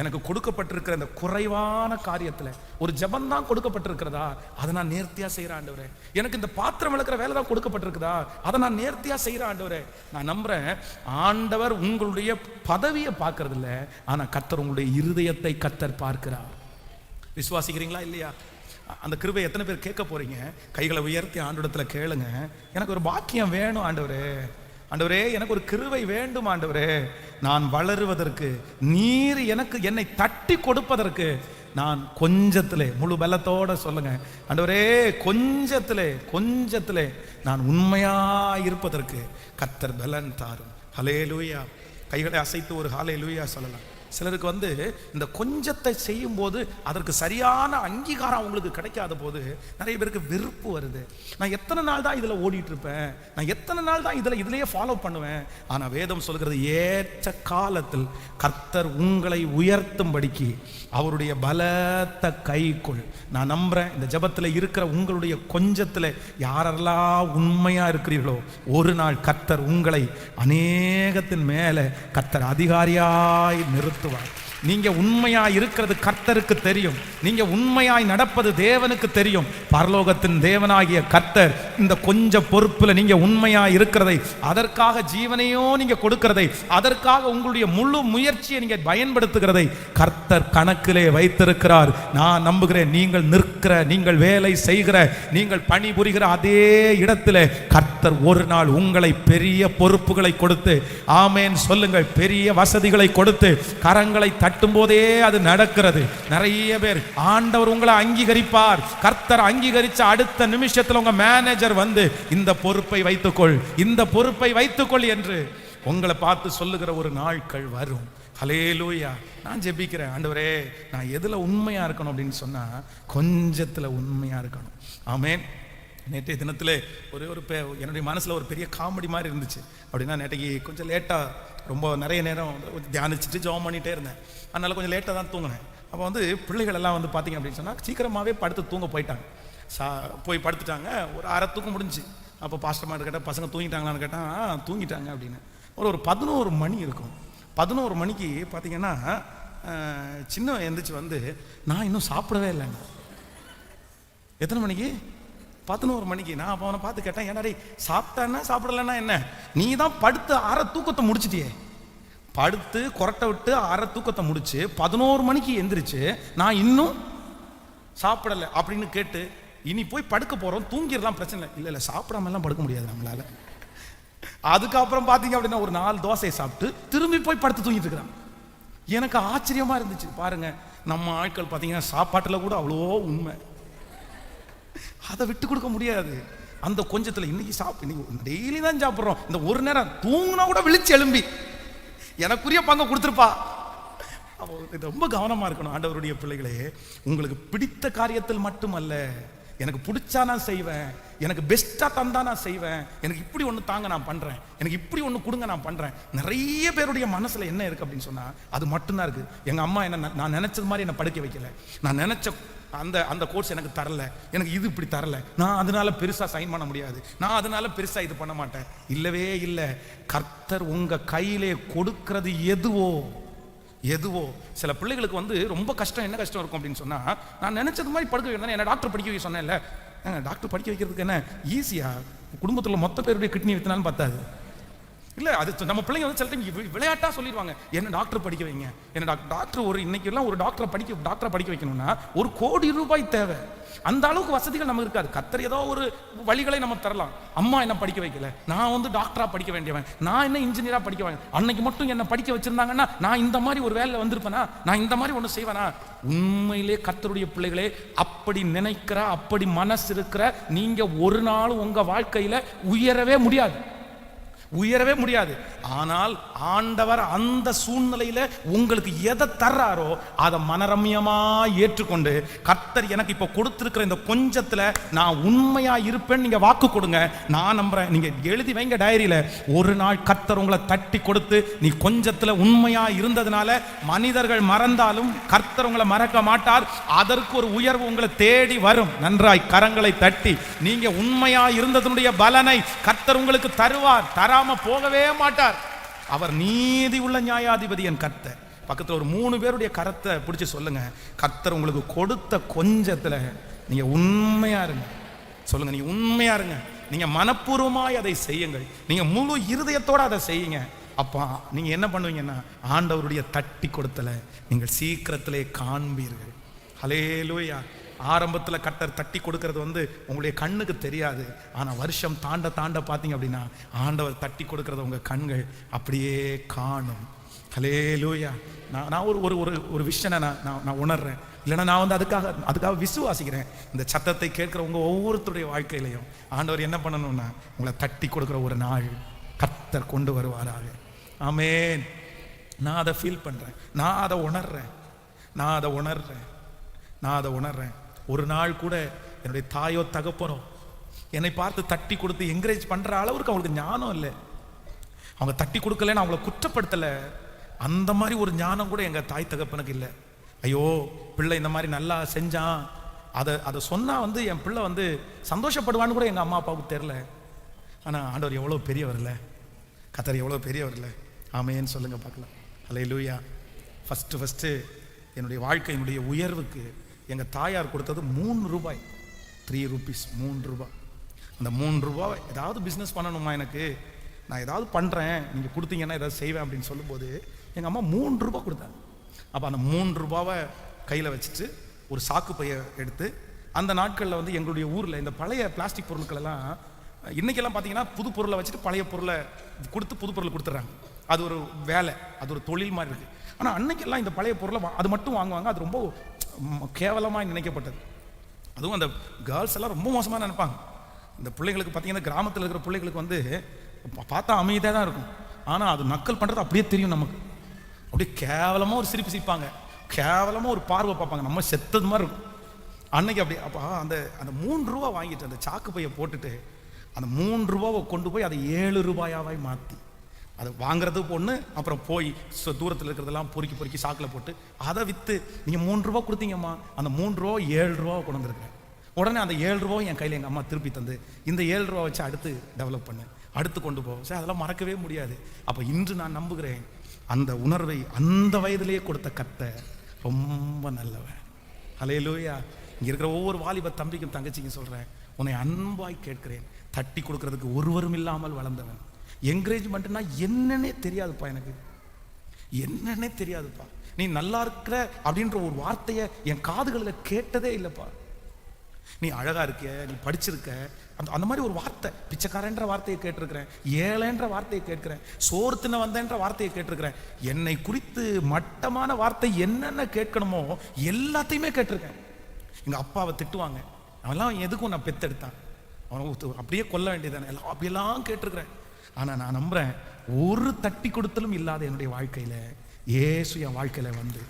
எனக்கு கொடுக்கப்பட்டிருக்கிற இந்த குறைவான காரியத்துல ஒரு ஜெபம் தான் கொடுக்கப்பட்டிருக்கிறதா, அதை நான் நேர்த்தியா செய்யறேன் ஆண்டவரே. எனக்கு இந்த பாத்திரம் விளக்குற வேலை தான் கொடுக்கப்பட்டிருக்குதா, அதை நான் நேர்த்தியா செய்யறேன் ஆண்டவரே. நான் நம்புறேன் ஆண்டவர் உங்களுடைய பதவியை பார்க்கறது இல்லை, ஆனா கர்த்தர் உங்களுடைய இருதயத்தை கர்த்தர் பார்க்கிறார். விசுவாசிக்கிறீங்களா இல்லையா? அந்த கிருபை எத்தனை பேர் கேட்க போறீங்க? கைகளை உயர்த்தி ஆண்டவரிடத்துல கேளுங்க. எனக்கு ஒரு பாக்கியம் வேணும் ஆண்டவரே, ஆண்டவரே எனக்கு ஒரு கிருபை வேண்டும் ஆண்டவரே, நான் வளருவதற்கு, நீர் எனக்கு என்னை தட்டி கொடுப்பதற்கு நான் கொஞ்சத்திலே, முழு பலத்தோட சொல்லுங்க ஆண்டவரே, கொஞ்சத்திலே நான் உண்மையா இருப்பதற்கு கர்த்தர் பலன் தாரும். ஹல்லேலூயா. கைகளை அசைத்து ஒரு ஹல்லேலூயா சொல்லலாம். சிலருக்கு இந்த கொஞ்சத்தை செய்யும் போது அதற்கு சரியான அங்கீகாரம் அவங்களுக்கு கிடைக்காத போது நிறைய பேருக்கு வெறுப்பு வருது. நான் எத்தனை நாள் தான் இதில் ஓடிட்டு இருப்பேன், நான் எத்தனை நாள் தான் இதுலயே ஃபாலோ பண்ணுவேன். ஆனால் வேதம் சொல்கிறது, ஏற்ற காலத்தில் கர்த்தர் உங்களை உயர்த்தும்படிக்கு அவருடைய பலத்த கைக்குள். நான் நம்புறேன் இந்த ஜெபத்தில் இருக்கிற உங்களுடைய கொஞ்சத்தில் யாரெல்லாம் உண்மையா இருக்கிறீர்களோ, ஒரு நாள் கர்த்தர் உங்களை அநேகத்தின் மேலே கர்த்தர் அதிகாரியாய் நிறுத்துவார். நீங்க உண்மையா இருக்கிறது கர்த்தருக்கு தெரியும், நீங்க உண்மையாய் நடப்பது தேவனுக்கு தெரியும். பரலோகத்தின் தேவனாகிய கர்த்தர் இந்த கொஞ்ச பொறுப்புல நீங்க உண்மையா இருக்கிறதை, அதற்காக ஜீவனையோ நீங்க கொடுக்கிறதை, அதற்காக உங்களுடைய முழு முயற்சியை நீங்க பயன்படுத்துகிறதை கர்த்தர் கணக்கிலே வைத்திருக்கிறார். நான் நம்புகிறேன், நீங்கள் நிற்கிற, நீங்கள் வேலை செய்கிற, நீங்கள் பணிபுரிகிற அதே இடத்துல கர்த்தர் ஒரு நாள் உங்களை பெரிய பொறுப்புகளை கொடுத்து, ஆமேன் சொல்லுங்கள், பெரிய வசதிகளை கொடுத்து, கரங்களை தட்டும் போதே அது நடக்கிறது. நிறைய பேர் ஆண்டவர் உங்களை அங்கீகரிப்பார். கர்த்தர் அங்கீகரிச்ச அடுத்த நிமிஷத்துல உங்க மேனேஜர் இந்த பொறுப்பை வைத்துக்கொள், இந்த பொறுப்பை வைத்துக்கொள் என்று உங்களை பார்த்து சொல்லுகிற ஒரு நாட்கள் வரும். ஹல்லேலூயா. நான் ஜெபிக்கிறேன், ஆண்டவரே நான் எதுல உண்மையா இருக்கணும் அப்படின்னு சொன்னா கொஞ்சத்துல உண்மையா இருக்கணும். ஆமென். நேற்றைய தினத்தில் என்னுடைய மனசில் ஒரு பெரிய காமெடி மாதிரி இருந்துச்சு. அப்படின்னா நேற்றைக்கு கொஞ்சம் லேட்டாக, ரொம்ப நிறைய நேரம் தியானிச்சுட்டு ஜெபம் பண்ணிகிட்டே இருந்தேன். அதனால் கொஞ்சம் லேட்டாக தான் தூங்கினேன். அப்போ பிள்ளைகள் எல்லாம் பார்த்தீங்க அப்படின்னு சொன்னால் சீக்கிரமாகவே படுத்து தூங்க போயிட்டாங்க. போய் படுத்துட்டாங்க. ஒரு அரை தூக்கம் முடிஞ்சு. அப்போ பாஸ்டர் மாதிரி கேட்டால் பசங்க தூங்கிட்டாங்களான்னு கேட்டால் தூங்கிட்டாங்க அப்படின்னு. ஒரு 11 மணி இருக்கும். 11 மணிக்கு பார்த்தீங்கன்னா சின்ன எந்திரிச்சு நான் இன்னும் சாப்பிடவே இல்லைங்க. எத்தனை மணிக்கு? 11 மணிக்கு. நான் அப்போ அவனை பார்த்து கேட்டேன், ஏன்னா சாப்பிட்டான்னா சாப்பிடலன்னா என்ன, நீ தான் படுத்து அரை தூக்கத்தை முடிச்சிட்டியே, படுத்து கொரட்டை விட்டு அரை தூக்கத்தை முடிச்சு 11 மணிக்கு எந்திரிச்சு நான் இன்னும் சாப்பிடலை அப்படின்னு கேட்டு, இனி போய் படுக்க போறோம், தூங்கிடலாம், பிரச்சனை இல்லை, சாப்பிடாம எல்லாம் படுக்க முடியாது நம்மளால. அதுக்கப்புறம் பார்த்தீங்க அப்படின்னா ஒரு 4 தோசையை சாப்பிட்டு திரும்பி போய் படுத்து தூங்கிட்டு இருக்கிறான். எனக்கு ஆச்சரியமா இருந்துச்சு. பாருங்க, நம்ம ஆட்கள் பார்த்தீங்கன்னா சாப்பாட்டில் கூட அவ்வளோ உண்மை. அதை விட்டு கொடுக்க முடியாது. அந்த கொஞ்சத்துல இன்னைக்கு இன்னைக்கு டெய்லி தான் சாப்பிட்றோம், இந்த ஒரு நேரம் தூங்கினா கூட விழிச்சு எழும்பி எனக்குரிய பங்கை கொடுத்துருப்பா. இது ரொம்ப கவனமா இருக்கணும் ஆண்டவருடைய பிள்ளைகளே. உங்களுக்கு பிடித்த காரியத்தில் மட்டுமல்ல, எனக்கு பிடிச்சா நான் செய்வேன், எனக்கு பெஸ்டா தந்தா நான் செய்வேன், எனக்கு இப்படி ஒன்று தாங்க நான் பண்றேன், எனக்கு இப்படி ஒன்று கொடுங்க நான் பண்றேன். நிறைய பேருடைய மனசுல என்ன இருக்கு அப்படின்னு சொன்னா அது மட்டும்தான் இருக்கு. எங்க அம்மா என்ன நான் நினைச்சது மாதிரி என்ன படிக்க வைக்கல, நான் நினைச்ச அந்த அந்த கோர்ஸ் எனக்கு தரல, எனக்கு இது இப்படி தரல, நான் அதனால பெருசா சைன் பண்ண முடியாது, நான் அதனால பெருசா இது பண்ண மாட்டேன். இல்லவே இல்லை. கர்த்தர் உங்க கையிலே கொடுக்கிறது எதுவோ சில பிள்ளைகளுக்கு வந்து ரொம்ப கஷ்டம். என்ன கஷ்டம் இருக்கும் அப்படின்னு சொன்னா, நான் நினைச்சது மாதிரி படுக்க வைக்கிறேன். என்ன டாக்டர் படிக்க வைக்க சொன்னேன்ல, டாக்டர் படிக்க வைக்கிறதுக்கு என்ன ஈஸியா? குடும்பத்தில் மொத்த பேருடைய கிட்னி வித்தினாலும் பார்த்தாது இல்லை. அது நம்ம பிள்ளைங்க வந்து சில டைம் விளையாட்டா சொல்லிடுவாங்க, என்ன டாக்டர் படிக்க வைங்க, என்ன டாக்டர். ஒரு இன்னைக்கு எல்லாம் ஒரு டாக்டரை படிக்க வைக்கணும்னா ₹1 கோடி தேவை. அந்த அளவுக்கு வசதிகள் நமக்கு இருக்காது. கர்த்தர் ஏதோ ஒரு வழிகளை நம்ம தரலாம். அம்மா என்ன படிக்க வைக்கல, நான் வந்து டாக்டரா படிக்க வேண்டியவன், நான் என்ன இன்ஜினியரா படிக்க வேண்டிய, அன்னைக்கு மட்டும் என்ன படிக்க வச்சிருந்தாங்கன்னா நான் இந்த மாதிரி ஒரு வேலை வந்திருப்பேனா, நான் இந்த மாதிரி ஒன்று செய்வேனா? உண்மையிலே கர்த்தருடைய பிள்ளைகளே, அப்படி நினைக்கிற, அப்படி மனசு இருக்கிற நீங்க ஒரு நாளும் உங்க வாழ்க்கையில உயரவே முடியாது. ஆனால் ஆண்டவர் அந்த சூழ்நிலையில உங்களுக்கு எதை தர்றாரோ அதை மனரம்யமா ஏற்றுக்கொண்டு, கர்த்தர் எனக்கு இப்ப கொடுத்திருக்கிற இந்த கொஞ்சத்துல நான் உண்மையா இருப்பேன்னு நீங்க வாக்கு கொடுங்க. நான் நம்புறேன். நீங்க எழுதி வைங்க டைரியில, ஒரு நாள் கர்த்தர் உங்களை தட்டி கொடுத்து நீ கொஞ்சத்துல உண்மையா இருந்ததுனால மனிதர்கள் மறந்தாலும் கர்த்தர் உங்களை மறக்க மாட்டார். அதற்கு ஒரு உயர்வு உங்களை தேடி வரும். நன்றாய் கரங்களை தட்டி நீங்க உண்மையா இருந்ததனுடைய பலனை கர்த்தர் உங்களுக்கு தருவார். தராம போகவே மாட்டார். அவர் நீதி உள்ள நியாயாதிபதி என் கர்த்தர். பக்கத்துல ஒரு 3 பேருடைய கரத்தை பிடிச்சு சொல்லுங்க, கர்த்தர் உங்களுக்கு கொடுத்த கொஞ்சத்துல நீங்க உண்மையா இருங்க. சொல்லுங்க, நீங்க உண்மையா இருங்க. நீங்க மனப்பூர்வமாய் அதை செய்யுங்கள். நீங்க முழு இருதயத்தோட அதை செய்யுங்க. அப்பா நீங்க என்ன பண்ணுவீங்கன்னா ஆண்டவருடைய தட்டி கொடுத்தல நீங்கள் சீக்கிரத்திலே காண்பீர்கள். ஹல்லேலூயா. ஆரம்பத்தில் கர்த்தர் தட்டி கொடுக்கறது வந்து உங்களுடைய கண்ணுக்கு தெரியாது. ஆனால் வருஷம் தாண்ட பார்த்தீங்க அப்படின்னா ஆண்டவர் தட்டி கொடுக்கறத உங்கள் கண்கள் அப்படியே காணும். ஹல்லேலூயா. நான் ஒரு விஷயம் நான் உணர்றேன். இல்லைன்னா நான் வந்து அதுக்காக விசுவாசிக்கிறேன். இந்த சத்தத்தை கேட்குறவங்க ஒவ்வொருத்தருடைய வாழ்க்கையிலையும் ஆண்டவர் என்ன பண்ணணும்னா உங்களை தட்டி கொடுக்குற ஒரு நாள் கர்த்தர் கொண்டு வருவாராக. ஆமென். நான் அதை ஃபீல் பண்ணுறேன், நான் அதை உணர்றேன். ஒரு நாள் கூட என்னுடைய தாயோ தகப்பனோ என்னை பார்த்து தட்டி கொடுத்து என்கரேஜ் பண்ற அளவுக்கு அவங்களுக்கு ஞானம் இல்லை. அவங்க தட்டி கொடுக்கலன்னு அவங்கள குற்றப்படுத்தலை. அந்த மாதிரி ஒரு ஞானம் கூட எங்க தாய் தகப்பனுக்கு இல்லை. ஐயோ பிள்ளை இந்த மாதிரி நல்லா செஞ்சான், அதை சொன்னா வந்து என் பிள்ளை வந்து சந்தோஷப்படுவான்னு கூட எங்க அம்மா அப்பாவுக்கு தெரியல. ஆனா ஆண்டவர் எவ்வளவு பெரியவர் இல்லை, கர்த்தர் எவ்வளவு பெரியவர் இல்லை. ஆமென் சொல்லுங்க பார்க்கலாம். ஹல்லேலூயா. ஃபர்ஸ்ட் என்னுடைய வாழ்க்கையினுடைய உயர்வுக்கு எங்கள் தாயார் கொடுத்தது ₹3, ₹3, ₹3. அந்த ₹3 ஏதாவது பிஸ்னஸ் பண்ணணுமா, எனக்கு நான் ஏதாவது பண்ணுறேன், நீங்கள் கொடுத்தீங்கன்னா ஏதாவது செய்வேன் அப்படின்னு சொல்லும்போது எங்கள் அம்மா ₹3 கொடுத்தாங்க. அப்போ அந்த ₹3 கையில் வச்சுட்டு ஒரு சாக்கு பையை எடுத்து, அந்த நாட்களில் வந்து எங்களுடைய ஊரில் இந்த பழைய பிளாஸ்டிக் பொருட்கள் எல்லாம் இன்றைக்கெல்லாம் பார்த்தீங்கன்னா புது பொருளை வச்சுட்டு பழைய பொருளை கொடுத்து புது பொருளை கொடுத்துட்றாங்க. அது ஒரு வேலை, அது ஒரு தொழில் மாதிரி இருக்குது. ஆனால் அன்னைக்கெல்லாம் இந்த பழைய பொருளை அது மட்டும் வாங்குவாங்க. அது ரொம்ப கேவலமாக நினைக்கப்பட்டது. அதுவும் அந்த கேர்ள்ஸ் எல்லாம் ரொம்ப மோசமாக நினைப்பாங்க. இந்த பிள்ளைகளுக்கு பார்த்தீங்கன்னா கிராமத்தில் இருக்கிற பிள்ளைகளுக்கு வந்து பார்த்தா அமைதியாக தான் இருக்கும். ஆனால் அது நக்கல் பண்ணுறது அப்படியே தெரியும் நமக்கு. அப்படியே கேவலமாக ஒரு சிரிப்பு சிரிப்பாங்க, கேவலமாக ஒரு பார்வை பார்ப்பாங்க, நம்ம செத்தது மாதிரி இருக்கும். அன்னைக்கு அப்படி அப்போ அந்த ₹3 வாங்கிட்டு அந்த சாக்கு பையை போட்டுட்டு அந்த ₹3 கொண்டு போய் அதை ₹7 மாற்றி அதை வாங்குறது பொண்ணு. அப்புறம் போய் தூரத்தில் இருக்கிறதெல்லாம் பொறுக்கி சாக்கில் போட்டு அதை விற்று நீங்கள் ₹3 கொடுத்தீங்கம்மா, அந்த ₹3 ₹7 கொண்டு வந்துருக்கேன். உடனே அந்த ₹7 என் கையில் எங்கள் அம்மா திருப்பி தந்து இந்த ₹7 வச்சு அடுத்து டெவலப் பண்ணு, அடுத்து கொண்டு போவோம் சார். அதெல்லாம் மறக்கவே முடியாது. அப்போ இன்று நான் நம்புகிறேன், அந்த உணர்வை அந்த வயதிலேயே கொடுத்த கர்த்தர் ரொம்ப நல்லவன். ஹல்லேலூயா. இங்கே இருக்கிற ஒவ்வொரு வாலிப தம்பிக்கும் தங்கச்சிக்கும் சொல்கிறேன், உன்னை அன்பாய் கேட்கிறேன், தட்டி கொடுக்கறதுக்கு ஒருவரும் இல்லாமல் வளர்ந்தவன். என்கரேஜ்மெண்ட்னா என்னன்னே தெரியாதுப்பா, எனக்கு என்னன்னே தெரியாதுப்பா. நீ நல்லா இருக்கிற அப்படின்ற ஒரு வார்த்தையை என் காதுகளில் கேட்டதே இல்லைப்பா. நீ அழகா இருக்க, நீ படிச்சிருக்க, அந்த மாதிரி ஒரு வார்த்தை, பிச்சைக்காரன்ற வார்த்தையை கேட்டிருக்கிறேன், ஏழைன்ற வார்த்தையை கேட்கிறேன், சோறு தின்ன வந்தேன்ற வார்த்தையை கேட்டிருக்கிறேன். என்னை குறித்து மட்டமான வார்த்தை என்னென்ன கேட்கணுமோ எல்லாத்தையுமே கேட்டிருக்கேன். எங்க அப்பாவை திட்டுவாங்க, அவன்லாம் எதுக்கும் நான் பெத்தெடுத்தான், அவனை அப்படியே கொல்ல வேண்டியதானே, எல்லாம் அப்படியெல்லாம் கேட்டிருக்கிறேன். ஆனால் நான் நம்புறேன், ஒரு தட்டி கொடுத்தலும் இல்லாத என்னுடைய வாழ்க்கையில் இயேசு என் வாழ்க்கையில் வந்து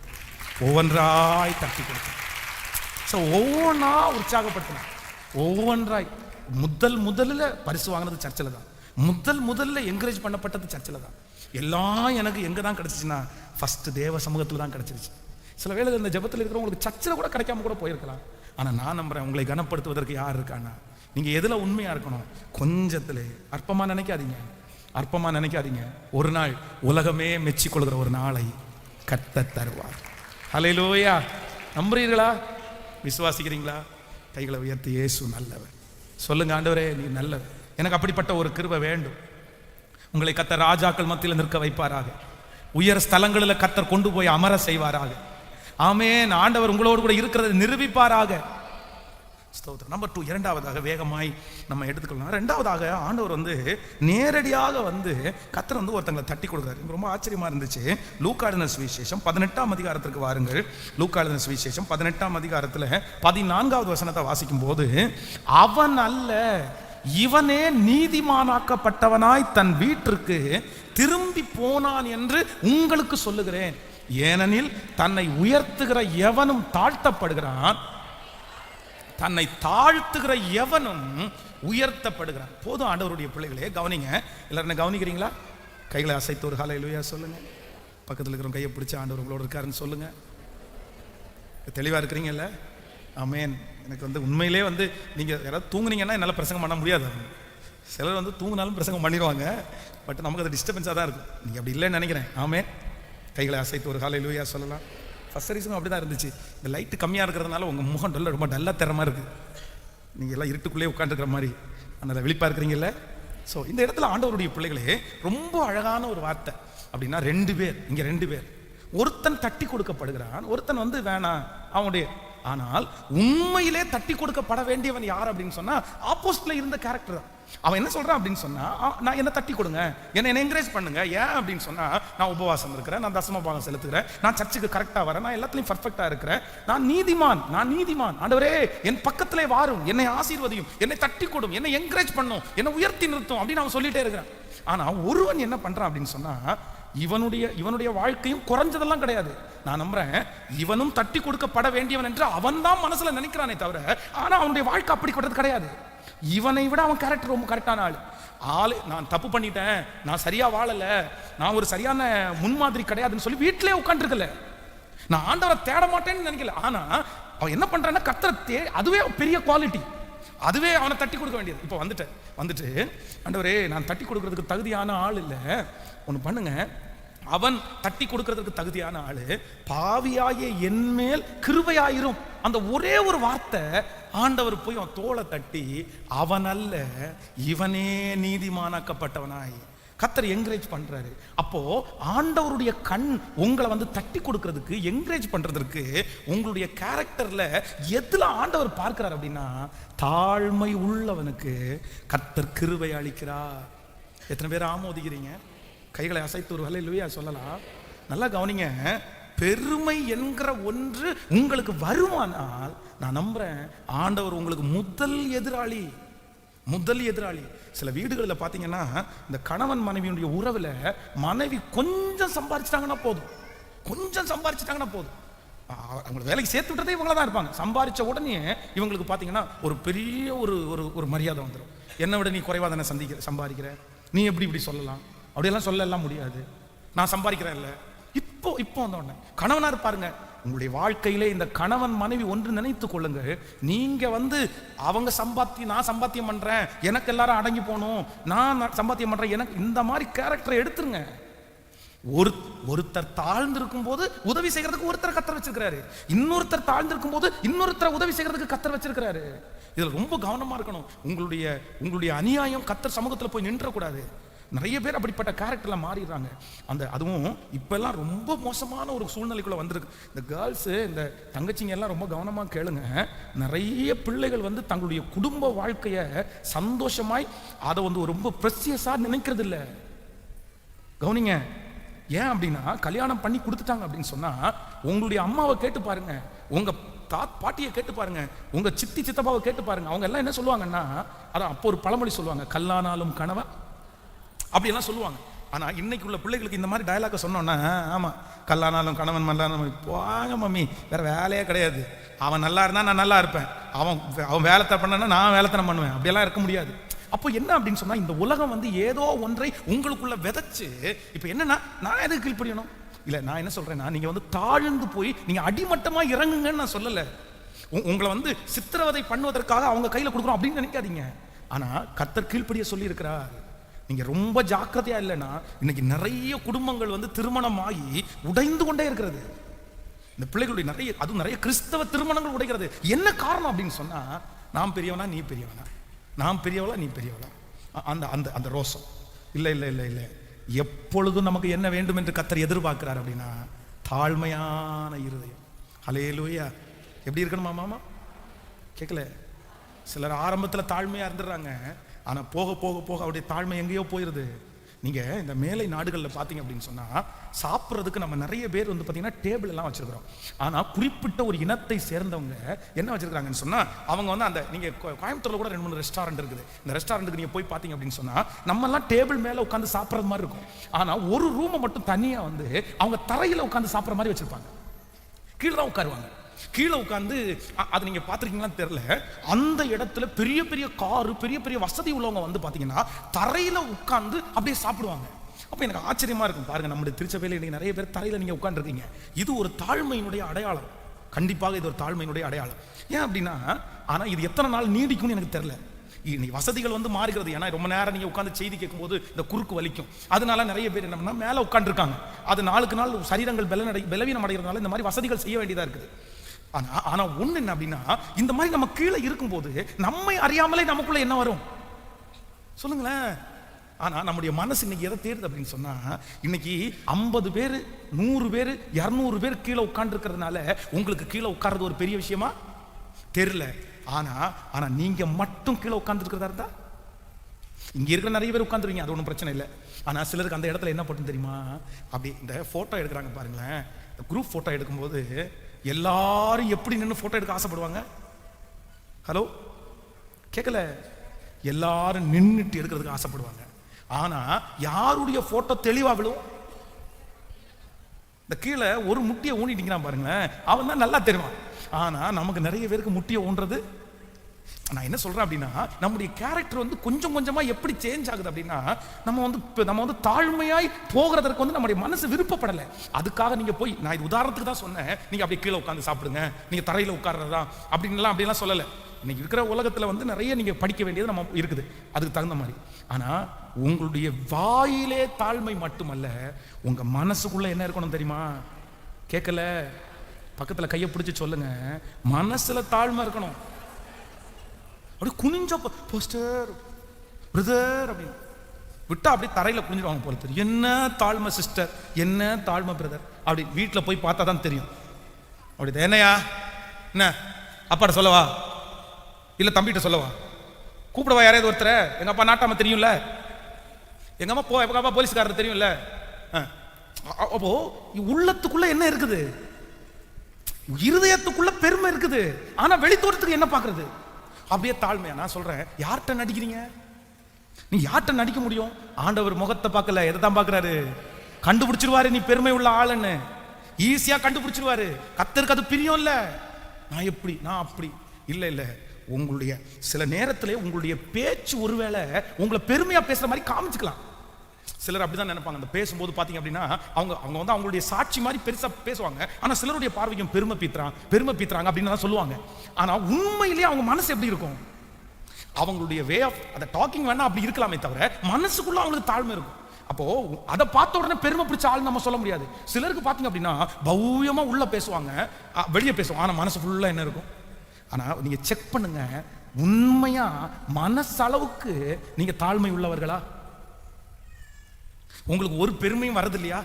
ஒவ்வொன்றாய் தட்டி கொடுத்தேன். ஸோ ஒவ்வொன்றா உற்சாகப்படுத்தினேன், ஒவ்வொன்றாய். முதல்ல பரிசு வாங்கினது சர்ச்சில் தான், முதல்ல என்கரேஜ் பண்ணப்பட்டது சர்ச்சில் தான். எல்லாம் எனக்கு எங்கே தான் கிடச்சிச்சுன்னா ஃபஸ்ட்டு தேவ சமூகத்தில் தான் கிடச்சிருச்சு. சில வேளை இந்த ஜெபத்தில் இருக்கிறவங்களுக்கு சர்ச்சில் கூட கிடைக்காம கூட போயிருக்கலாம். ஆனால் நான் நம்புறேன், உங்களை கனப்படுத்துவதற்கு யார் இருக்கான்னா, நீங்கள் எதில் உண்மையாக இருக்கணும், கொஞ்சத்தில் அற்பமாக நினைக்காதீங்க. ஒரு நாள் உலகமே மெச்சிக்கொள்கிற ஒரு நாளை கர்த்தர் தருவார். ஹல்லேலூயா. நம்புறீர்களா? விசுவாசிக்கிறீங்களா? கைகளை உயர்த்தி இயேசு நல்லவர் சொல்லுங்க. ஆண்டவரே நீ நல்லவர், எனக்கு அப்படிப்பட்ட ஒரு கிருபை வேண்டும். உங்களை கர்த்தர் ராஜாக்கள் மத்தியில் நிற்க வைப்பாராக, உயர் ஸ்தலங்களில் கர்த்தர் கொண்டு போய் அமர செய்வாராக. ஆமென். ஆண்டவர் உங்களோடு கூட இருக்கிறதை நிரூபிப்பாராக. ஸ்தோத்திரம். நம்பர் 2, இரண்டாவதாக வேகமாய் நம்ம எடுத்துக்கலாம். ரெண்டாவதாக ஆண்டவர் வந்து நேரடியாக வந்து கர்த்தர் வந்து ஒருத்தங்களை தட்டி கொடுக்குறாரு. ரொம்ப ஆச்சரியமா இருந்துச்சு. லூக்கா எழுதின சுவிசேஷம் 18ஆம் அதிகாரத்திற்கு வாருங்கள். லூக்கா எழுதின சுவிசேஷம் 18ஆம் அதிகாரத்தில் 14வது வசனத்தை வாசிக்கும் போது, அவன் அல்ல இவனே நீதிமானாக்கப்பட்டவனாய் தன் வீட்டிற்கு திரும்பி போனான் என்று உங்களுக்கு சொல்லுகிறேன். ஏனெனில் தன்னை உயர்த்துகிற எவனும் தாழ்த்தப்படுகிறான், தன்னை தாழ்த்துகிற எவனும் உயர்த்தப்படுகிறான். போதும் ஆண்டவருடைய பிள்ளைகளே, கவனிங்க. எல்லாரும் கவனிக்கிறீங்களா? கைகளை அசைத்து ஒரு ஹல்லேலூயா சொல்லுங்க. பக்கத்தில் இருக்கிறவங்க கையை பிடிச்ச ஆண்டவர் உங்களோட இருக்காருன்னு சொல்லுங்க. தெளிவாக இருக்கிறீங்கல்ல? ஆமென். எனக்கு வந்து உண்மையிலே வந்து நீங்கள் யாராவது தூங்குனீங்கன்னா என்னால் பிரசங்கம் பண்ண முடியாது. சிலர் வந்து தூங்கினாலும் பிரசங்கம் பண்ணிடுவாங்க, பட் நமக்கு அது டிஸ்டர்பன்ஸாக தான் இருக்கும். நீங்கள் அப்படி இல்லைன்னு நினைக்கிறேன். ஆமென். கைகளை அசைத்து ஒரு ஹல்லேலூயா சொல்லலாம். ஃபர்ஸ்ட் சர்வீஸும் அப்படி தான் இருந்துச்சு. இந்த லைட்டு கம்மியாக இருக்கிறதுனால உங்கள் முகம் ரொம்ப டல்லாக தர மாதிரி இருக்குது. நீங்கள் எல்லாம் இருட்டுக்குள்ளே உட்காந்துருக்கிற மாதிரி அந்த விழிப்பாக இருக்கிறீங்கல்ல. ஸோ இந்த இடத்துல ஆண்டவருடைய பிள்ளைகளே ரொம்ப அழகான ஒரு வார்த்தை. அப்படின்னா 2 பேர், இங்கே 2 பேர். ஒருத்தன் தட்டி கொடுக்கப்படுகிறான், ஒருத்தன் வந்து வேணாம் அவனுடைய. ஆனால் உண்மையிலே தட்டி கொடுக்கப்பட வேண்டியவன் யார் அப்படின்னு சொன்னா ஆப்போசிட்ல இருந்த கேரக்டர் தான். அவன் என்ன சொல்றான் அப்படின்னு சொன்னா, நான் என்ன தட்டி கொடுங்க, என்ன என்கரேஜ் பண்ணுங்க. ஏன் அப்படின்னு சொன்னா, நான் உபவாசம் இருக்கிறேன், நான் தசம பாகம் செலுத்துகிறேன், நான் சர்ச்சுக்கு கரெக்டா வரேன், நான் எல்லாத்துலயும் பர்ஃபெக்டா இருக்கிறேன், நான் நீதிமான். ஆண்டவரே என் பக்கத்திலே வாரும், என்னை ஆசீர்வதியும், என்னை தட்டி கொடும், என்னை என்கரேஜ் பண்ணும், என்னை உயர்த்தி நிறுத்தும் அப்படின்னு அவன் சொல்லிட்டே இருக்கிறான். ஆனா ஒருவன் என்ன பண்றான் அப்படின்னு சொன்னா, இவனுடைய வாழ்க்கையும் குறைஞ்சதெல்லாம் கிடையாது. நான் நம்புறேன், இவனும் தட்டி கொடுக்கப்பட வேண்டியவன் என்று அவன் தான் மனசுல நினைக்கிறானே தவிர, ஆனா அவனுடைய வாழ்க்கை அப்படிப்பட்டது கிடையாது. இவனை விட அவன் கேரக்டர் ரொம்ப கரெக்டான ஆளு. நான் தப்பு பண்ணிட்டேன், நான் சரியா வாழல, நான் ஒரு சரியான முன்மாதிரி கிடையாதுன்னு சொல்லி வீட்டிலே உட்காந்துருக்கல. நான் ஆண்டவரை தேட மாட்டேன்னு நினைக்கல. ஆனா அவன் என்ன பண்றான்னா, கர்த்தரை அதுவே பெரிய குவாலிட்டி, அதுவே அவனை தட்டி கொடுக்க வேண்டியது. இப்போ வந்துட்டு ஆண்டவரே நான் தட்டி கொடுக்கறதுக்கு தகுதியான ஆள் இல்லை, ஒன்று பண்ணுங்க. அவன் தட்டி கொடுக்கறதுக்கு தகுதியான ஆளு, பாவியாகிய என்மேல் கிருபையாயிரும். அந்த ஒரே ஒரு வார்த்தை ஆண்டவர் போய் அவன் தோளை தட்டி, அவன் அல்ல இவனே நீதிமானாக்கப்பட்டவனாய் கர்த்தர் என்கரேஜ் பண்றாரு. அப்போ ஆண்டவருடைய கண் உங்களை வந்து தட்டி கொடுக்கிறதுக்கு, என்கரேஜ் பண்றதுக்கு உங்களுடைய கேரக்டர்ல எதுல ஆண்டவர் பார்க்கிறார் அப்படின்னா, தாழ்மை உள்ளவனுக்கு கர்த்தர் கிருபை அளிக்கிறார். எத்தனை பேர் ஆமோதிக்கிறீங்க? கைகளை அசைத்து ஒரு ஹல்லேலூயா சொல்லலாம். நல்லா கவனிங்க. பெருமை என்கிற ஒன்று உங்களுக்கு வருமானால், நான் நம்புறேன் ஆண்டவர் உங்களுக்கு முதல் எதிராளி. சில வீடுகளில் பார்த்தீங்கன்னா, இந்த கணவன் மனைவியுடைய உறவில் மனைவி கொஞ்சம் சம்பாதிச்சிட்டாங்கன்னா போதும், அவங்களை வேலைக்கு சேர்த்து விட்டதே இவங்கள தான் இருப்பாங்க. சம்பாதிச்ச உடனே இவங்களுக்கு பார்த்தீங்கன்னா ஒரு பெரிய ஒரு மரியாதை வந்துடும். என்னை விட நீ குறைவாக தானே சம்பாதிக்கிற, நீ எப்படி சொல்லலாம், அப்படியெல்லாம் சொல்லலாம் முடியாது, நான் சம்பாதிக்கிறேன் இல்லை. இப்போ வந்தோடனே கணவனா இருப்பாருங்க. உங்களுடைய வாழ்க்கையிலே இந்த கணவன் மனைவி ஒன்று நினைத்து கொள்ளுங்க, நீங்க வந்து அவங்க நான் சம்பாத்தியம் பண்றேன், எனக்கு எல்லாரும் அடங்கி போகணும், நான் சம்பாத்தியம் பண்றேன், எனக்கு இந்த மாதிரி கேரக்டரை எடுத்துருங்க. ஒருத்தர் தாழ்ந்திருக்கும் போது உதவி செய்யறதுக்கு ஒருத்தர் கர்த்தர் வச்சிருக்கிறாரு, இன்னொருத்தர் தாழ்ந்திருக்கும் போது இன்னொருத்தர் உதவி செய்யறதுக்கு கர்த்தர் வச்சிருக்கிறாரு. இதுல ரொம்ப கவனமா இருக்கணும். உங்களுடைய அநியாயம் கர்த்தர் சமூகத்தில் போய் நின்றக்கூடாது. நிறைய பேர் அப்படிப்பட்ட கேரக்டர்ல மாறிடுறாங்க. அதுவும் இப்பெல்லாம் ரொம்ப மோசமான ஒரு சூழ்நிலைக்குள்ள வந்திருக்கு. இந்த கேர்ள்ஸ், இந்த தங்கச்சிங்க எல்லாம் ரொம்ப கவனமா கேளுங்க. நிறைய பிள்ளைகள் வந்து தங்களுடைய குடும்ப வாழ்க்கைய சந்தோஷமாய் அதை வந்து ரொம்ப பிரசியஸா நினைக்கிறது இல்லை. கவனிங்க. ஏன் அப்படின்னா, கல்யாணம் பண்ணி கொடுத்துட்டாங்க அப்படின்னு சொன்னா, உங்களுடைய அம்மாவை கேட்டு பாருங்க, உங்க பாட்டியை கேட்டு பாருங்க, உங்க சித்தி சித்தப்பாவை கேட்டு பாருங்க. அவங்க எல்லாம் என்ன சொல்லுவாங்கன்னா, அதான் அப்போ ஒரு பழமொழி சொல்லுவாங்க, கல்லானாலும் கணவன் அப்படி எல்லாம் சொல்லுவாங்க. ஆனா இன்னைக்கு உள்ள பிள்ளைகளுக்கு இந்த மாதிரி டயலாக சொன்னோன்னா, ஆமா கல்லானாலும் கணவன் மல்லானாலும் போங்க மம்மி, வேற வேலையே கிடையாது. அவன் நல்லா இருந்தா நான் நல்லா இருப்பேன், அவன் வேலைத்தனம் பண்ணா நான் வேலைத்தனம் பண்ணுவேன், அப்படியெல்லாம் இருக்க முடியாது. அப்போ என்ன அப்படின்னு சொன்னா, இந்த உலகம் வந்து ஏதோ ஒன்றை உங்களுக்குள்ள விதைச்சு, இப்போ என்னன்னா நான் எதுக்கு கீழ்ப்படியணும்? இல்லை, நான் என்ன சொல்றேன்னா, நீங்க வந்து தாழ்ந்து போய் நீங்க அடிமட்டமா இறங்குங்கன்னு நான் சொல்லல. உங்களை வந்து சித்திரவதை பண்ணுவதற்காக அவங்க கையில கொடுக்குறோம் அப்படின்னு நினைக்காதீங்க. ஆனா கர்த்தர் கீழ்ப்படிய சொல்லி இருக்கிறார். நீங்க ரொம்ப ஜாக்கிரதையா இல்லைன்னா இன்னைக்கு நிறைய குடும்பங்கள் வந்து திருமணம் ஆகி உடைந்து கொண்டே இருக்கிறது. இந்த பிள்ளைகளுடைய நிறைய கிறிஸ்தவ திருமணங்கள் உடைகிறது. என்ன காரணம் அப்படின்னு சொன்னா, நான் பெரியவனா நீ பெரியவனா, நான் பெரியவளா நீ பெரியவளா, அந்த அந்த அந்த ரோசம். இல்லை இல்லை இல்லை இல்லை, எப்பொழுதும் நமக்கு என்ன வேண்டும் என்று கர்த்தர் எதிர்பார்க்கிறார் அப்படின்னா, தாழ்மையான இருதயம். ஹல்லேலூயா. எப்படி இருக்கணுமா மாமா? கேட்கல. சிலர் ஆரம்பத்தில் தாழ்மையா இருந்துடுறாங்க, ஆனா போக போக போக அவருடைய தாழ்மை எங்கேயோ போயிருது. நீங்க இந்த மேலை நாடுகளில் பார்த்தீங்க அப்படின்னு சொன்னா, சாப்பிட்றதுக்கு நம்ம நிறைய பேர் வந்து பார்த்தீங்கன்னா டேபிள் எல்லாம் வச்சிருக்கிறோம். ஆனா குறிப்பிட்ட ஒரு இனத்தை சேர்ந்தவங்க என்ன வச்சிருக்காங்கன்னு சொன்னா, அவங்க வந்து அந்த நீங்க கோயம்புத்தூர்ல கூட 2-3 ரெஸ்டாரண்ட் இருக்குது. இந்த ரெஸ்டாரண்ட்டுக்கு நீங்க போய் பார்த்தீங்க அப்படின்னு சொன்னா, நம்ம எல்லாம் டேபிள் மேல உட்காந்து சாப்பிட்றது மாதிரி இருக்கும். ஆனா ஒரு ரூமை மட்டும் தனியா வந்து அவங்க தரையில உட்காந்து சாப்பிட்ற மாதிரி வச்சிருப்பாங்க. கீழே தான் உட்காருவாங்க. கீழே உட்காந்து, அது நீங்க பாத்திருக்கீங்களான்னு தெரியல, அந்த இடத்துல பெரிய பெரிய காரு, பெரிய பெரிய வசதி உள்ளவங்க வந்து பாத்தீங்கன்னா தரையில உட்கார்ந்து அப்படியே சாப்பிடுவாங்க. அப்ப எனக்கு ஆச்சரியமா இருக்கும். பாருங்க, நம்முடைய திருச்சபையில இன்னைக்கு நிறைய பேர் தரையில நீங்க உட்கார்ந்துருக்கீங்க. இது ஒரு தாழ்மையினுடைய அடையாளம். கண்டிப்பாக இது ஒரு தாழ்மையினுடைய அடையாளம். ஏன் அப்படின்னா, ஆனா இது எத்தனை நாள் நீடிக்கும்னு எனக்கு தெரியல. இன்னைக்கு வசதிகள் வந்து மாறுகிறது. ஏன்னா ரொம்ப நேரம் நீங்க உட்காந்து செய்தி கேட்கும்போது இந்த குறுக்கு வலிக்கும். அதனால நிறைய பேர் என்ன பண்ணா, மேல உட்காந்துருக்காங்க. அது நாளுக்கு நாள் சரீரங்கள் பலவீனம் அடைகிறதுனால இந்த மாதிரி வசதிகள் செய்ய வேண்டியதா இருக்குது. ஆனா ஒண்ணு என்ன அப்படின்னா, இந்த மாதிரி நம்ம கீழே இருக்கும்போது நம்மை அறியாமலே நமக்குள்ள என்ன வரும் சொல்லுங்களேன். ஆனா நம்முடைய மனசு இன்னைக்கு எதை தேடுது அப்படின்னு சொன்னா, இன்னைக்கு 50 பேர் 100 பேர் 200 பேர் கீழே உட்கார்ந்து இருக்கிறதுனால உங்களுக்கு கீழே உட்கார்றது ஒரு பெரிய விஷயமா தெரியல. ஆனா நீங்க மட்டும் கீழே உட்கார்ந்து இருக்கிறதா இருந்தா, இங்க இருக்கிற நிறைய பேர் உட்காந்துருவீங்க, அது ஒன்றும் பிரச்சனை இல்லை. ஆனா சிலருக்கு அந்த இடத்துல என்ன பண்ணும் தெரியுமா, அப்படி இந்த போட்டோ எடுக்கிறாங்க பாருங்களேன், இந்த குரூப் போட்டோ எடுக்கும்போது எல்லாரும் எப்படி நின்று போட்டோ எடுக்க ஆசைப்படுவாங்க? ஹலோ, கேட்கல? எல்லாரும் நின்றுட்டு எடுக்கிறதுக்கு ஆசைப்படுவாங்க. ஆனா யாருடைய போட்டோ தெளிவா விழும்? இந்த கீழே ஒரு முட்டியை ஊனிட்டீங்கிறான் பாருங்களேன், அவன் தான் நல்லா தெரியும். ஆனா நமக்கு நிறைய பேருக்கு முட்டியை ஊன்றது, நான் என்ன சொல்றேன் அப்படின்னா, நம்முடைய கேரக்டர் வந்து கொஞ்சம் கொஞ்சமா எப்படி சேஞ்ச் ஆகுது அப்படின்னா, நம்ம வந்து தாழ்மையாய் போகிறதற்கு வந்து நம்முடைய மனசு விருப்பப்படலை. அதுக்காக நீங்க போய், நான் இது உதாரணத்துக்கு தான் சொன்னேன், நீங்க அப்படியே கீழே உட்காந்து சாப்பிடுங்க, நீங்க தரையில உட்கார்றதா அப்படின்லாம் சொல்லலை. இன்னைக்கு இருக்கிற உலகத்துல வந்து நிறைய நீங்க படிக்க வேண்டியது நம்ம இருக்குது, அதுக்கு தகுந்த மாதிரி. ஆனா உங்களுடைய வாயிலே தாழ்மை மட்டுமல்ல, உங்க மனசுக்குள்ள என்ன இருக்கணும் தெரியுமா? கேட்கல? பக்கத்துல கையை பிடிச்சு சொல்லுங்க, மனசுல தாழ்மை இருக்கணும். அப்படி குனிஞ்ச போஸ்டர் பிரதர் அப்படின்னு விட்டா அப்படியே தரையில குனிஞ்சிடுவாங்க போல தெரியும். என்ன தாழ்மை சிஸ்டர், என்ன தாழ்மை பிரதர், அப்படி வீட்டில் போய் பார்த்தா தான் தெரியும். அப்படி என்னையா, என்ன அப்பாட்ட சொல்லவா, இல்ல தம்பிகிட்ட சொல்லவா, கூப்பிடவா யாரையாவது ஒருத்தரை? எங்க அப்பா நாட்டாம தெரியும்ல, எங்க அப்பா போலீஸ்காரர் தெரியும்ல. அப்போ உள்ளத்துக்குள்ள என்ன இருக்குது? இருதயத்துக்குள்ள பெருமை இருக்குது. ஆனா வெளித்தோட்டத்துக்கு என்ன பாக்குறது? அப்படியே தாழ்மையா. நான் சொல்றேன், யார்கிட்ட நடிக்கிறீங்க? நீ யார்கிட்ட நடிக்க முடியும்? ஆண்டவர் முகத்தை பார்க்கல, எதை தான் பார்க்கிறாரு? கண்டுபிடிச்சிருவாரு நீ பெருமை உள்ள ஆளுன்னு, ஈஸியா கண்டுபிடிச்சிருவாரு. கர்த்தருக்கு அது பிரியம் இல்ல. நான் எப்படி, நான் அப்படி இல்ல இல்ல. உங்களுடைய சில நேரத்திலே உங்களுடைய பேச்சு ஒருவேளை உங்களை பெருமையா பேசுற மாதிரி காமிச்சுக்கலாம். சிலர் அப்படிதான் நினைப்பாங்க. அந்த பேசும்போது பாத்தீங்க அப்படின்னா அவங்க வந்து அவங்களுடைய சாட்சி மாதிரி பெருசா பேசுவாங்க. ஆனா சிலருடைய பார்வைக்கும் பெருமை பீத்துறாங்க அப்படின்னு சொல்லுவாங்க. ஆனா உண்மையிலேயே அவங்க மனசு எப்படி இருக்கும்? அவங்களுடைய வே ஆஃப் அந்த டாக்கிங் வேணா அப்படி இருக்கலாமே தவிர மனசுக்குள்ள அவங்களுக்கு தாழ்மை இருக்கும். அப்போ அதை பார்த்த உடனே பெருமை பிடிச்ச ஆள் நம்ம சொல்ல முடியாது. சிலருக்கு பாத்தீங்க அப்படின்னா பவ்யமா உள்ள பேசுவாங்க, வெளியே பேசுவாங்க, ஆனா மனசு ஃபுல்லா என்ன இருக்கும்? ஆனா நீங்க செக் பண்ணுங்க, உண்மையா மனசளவுக்கு நீங்க தாழ்மை உள்ளவர்களா? உங்களுக்கு ஒரு பெருமையும் வரது இல்லையா?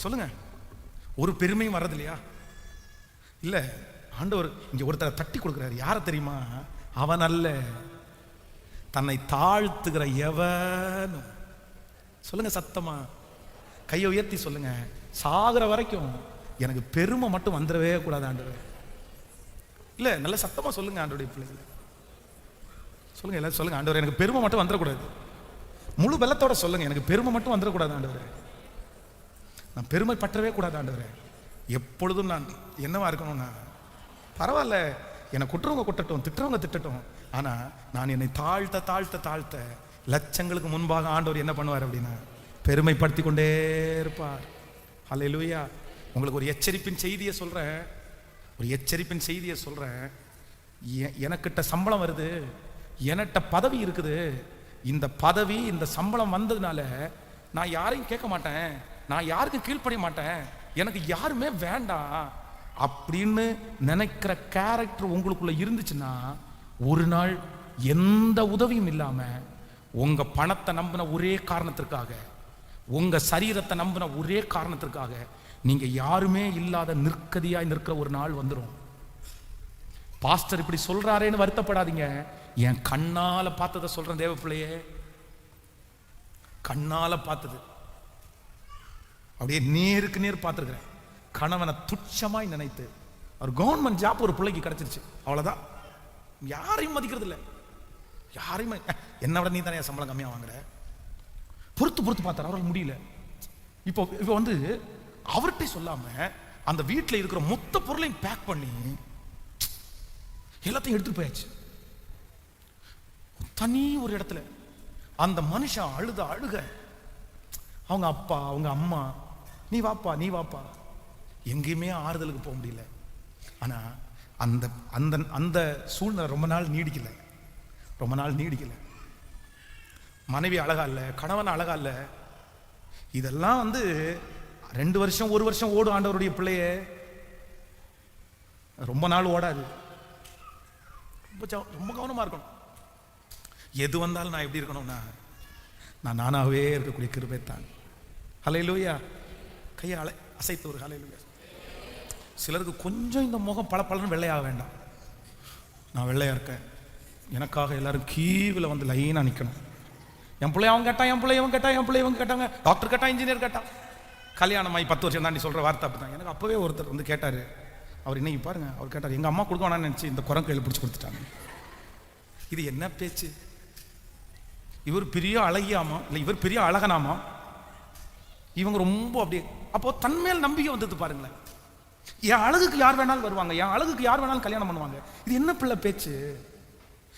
சொல்லுங்க, ஒரு பெருமையும் வரது இல்லையா? இல்ல, ஆண்டவர் இங்க ஒருத்தரை தட்டி கொடுக்கிறாரு. யார தெரியுமா? அவன் அல்ல, தன்னை தாழ்த்துகிற எவனும். சொல்லுங்க சத்தமா, கையை உயர்த்தி சொல்லுங்க. சாகிற வரைக்கும் எனக்கு பெருமை மட்டும் வந்துடவே கூடாது ஆண்டவரே. இல்லை, நல்ல சத்தமாக சொல்லுங்க ஆண்டவருடைய பிள்ளைகளை சொல்லுங்க, எல்லாரும் சொல்லுங்க, ஆண்டவரே எனக்கு பெருமை மட்டும் வந்துடக்கூடாது. முழு பலத்தோட சொல்லுங்க, எனக்கு பெருமை மட்டும் வந்துடக்கூடாது ஆண்டவரே. நான் பெருமை பற்றவே கூடாது ஆண்டவரே. எப்பொழுதும் நான் என்னவா இருக்கணும்னா, பரவாயில்ல என்னை குற்றவங்க குட்டட்டும், திட்டுறவங்க திட்டட்டும், ஆனா நான் என்னை தாழ்த்த தாழ்த்த தாழ்த்த லட்சங்களுக்கு முன்பாக ஆண்டவர் என்ன பண்ணுவார் அப்படின்னா பெருமைப்படுத்தி கொண்டே இருப்பார். ஹல்லேலூயா. உங்களுக்கு ஒரு எச்சரிப்பின் செய்தியை சொல்றேன், ஒரு எச்சரிப்பின் செய்தியை சொல்றேன். எனக்கிட்ட சம்பளம் வருது, எனக்கிட்ட பதவி இருக்குது. இந்த பதவி இந்த சம்பளம் வந்ததுனால நான் யாரையும் கேட்க மாட்டேன், நான் யாருக்கும் கீழ்ப்படிய மாட்டேன், எனக்கு யாருமே வேண்டாம் அப்படின்னு நினைக்கிற கேரக்டர் உங்களுக்குள்ள இருந்துச்சுன்னா, ஒரு நாள் எந்த உதவியும் இல்லாம உங்க பணத்தை நம்பின ஒரே காரணத்திற்காக, உங்க சரீரத்தை நம்பின ஒரே காரணத்திற்காக நீங்க யாருமே இல்லாத நிற்கதியாய் நிற்கிற ஒரு நாள் வந்துடும். பாஸ்டர் இப்படி சொல்றாரேன்னு வருத்தப்படாதீங்க. என் கண்ணால பார்த்ததை சொல்றேன் தேவ பிள்ளையே, கண்ணால பார்த்தது, அப்படியே நேருக்கு நேர் பார்த்துருக்கிறேன். கணவனை துச்சமாய் நினைத்து, ஒரு கவர்மெண்ட் ஜாப் ஒரு பிள்ளைக்கு கிடைச்சிருச்சு, அவ்வளவுதான். யாரையும் மதிக்கிறது இல்லை, யாரையும். என்ன விட நீ தானே சம்பளம் கம்மியா வாங்குற, பொறுத்து பொறுத்து பார்த்தார், அவரால் முடியல. இப்போ இப்போ வந்து அவர்கிட்ட சொல்லாம அந்த வீட்டில் இருக்கிற மொத்த பொருளையும் பேக் பண்ணி எல்லாத்தையும் எடுத்துட்டு போயாச்சு. தனி ஒரு இடத்துல அந்த மனுஷன் அழுத அழுக, அவங்க அப்பா அவங்க அம்மா நீ வாப்பா நீ வாப்பா, எங்கேயுமே ஆறுதலுக்கு போக முடியல. ஆனா அந்த அந்த அந்த சூழ்நிலை ரொம்ப நாள் நீடிக்கல, ரொம்ப நாள் நீடிக்கல. மனைவி அழகா இல்ல, கணவன் அழகா இல்ல. இதெல்லாம் வந்து 2 வருஷம் 1 வருஷம் ஓடும் ஆண்டவருடைய பிள்ளையே, ரொம்ப நாள் ஓடாது. ரொம்ப கவனமா இருக்கணும். எது வந்தாலும் நான் எப்படி இருக்கணும்னா, நான் நானாவே இருக்கக்கூடிய கிருபை தான். ஹல்லேலூயா. கையை அசைத்து ஒரு ஹல்லேலூயா. சிலருக்கு கொஞ்சம் இந்த முகம் பல பலன்னு வெள்ளையாக வேண்டாம். நான் வெள்ளையா இருக்கேன், எனக்காக எல்லாரும் கீவில் வந்து லைனா நிற்கணும். என் பிள்ளை அவன் கேட்டான், என் பிள்ளை இவன் கேட்டான், என் பிள்ளை இவங்க கேட்டாங்க, டாக்டர் கேட்டான், இன்ஜினியர் கேட்டான். கல்யாணம் ஆகி 10 வருஷம் தாண்டி சொல்ற வார்த்தை அப்படி தான். எனக்கு அப்பவே ஒருத்தர் வந்து கேட்டாரு, அவர் இன்னைக்கு பாருங்க, அவர் கேட்டார், எங்க அம்மா கொடுக்க வேணாம்னு நினைச்சு இந்த குரங்கு கையில் பிடிச்சி கொடுத்துட்டாங்க. இது என்ன பேச்சு? இவர் பெரிய அழகியாமா இல்லை இவர் பெரிய அழகனாமா? இவங்க ரொம்ப அப்படியே. அப்போ தன்மேல் நம்பிக்கை வந்தது பாருங்களேன். என் அழகுக்கு யார் வேணாலும் வருவாங்க, என் அழகுக்கு யார் வேணாலும் கல்யாணம் பண்ணுவாங்க. இது என்ன பிள்ளை பேச்சு?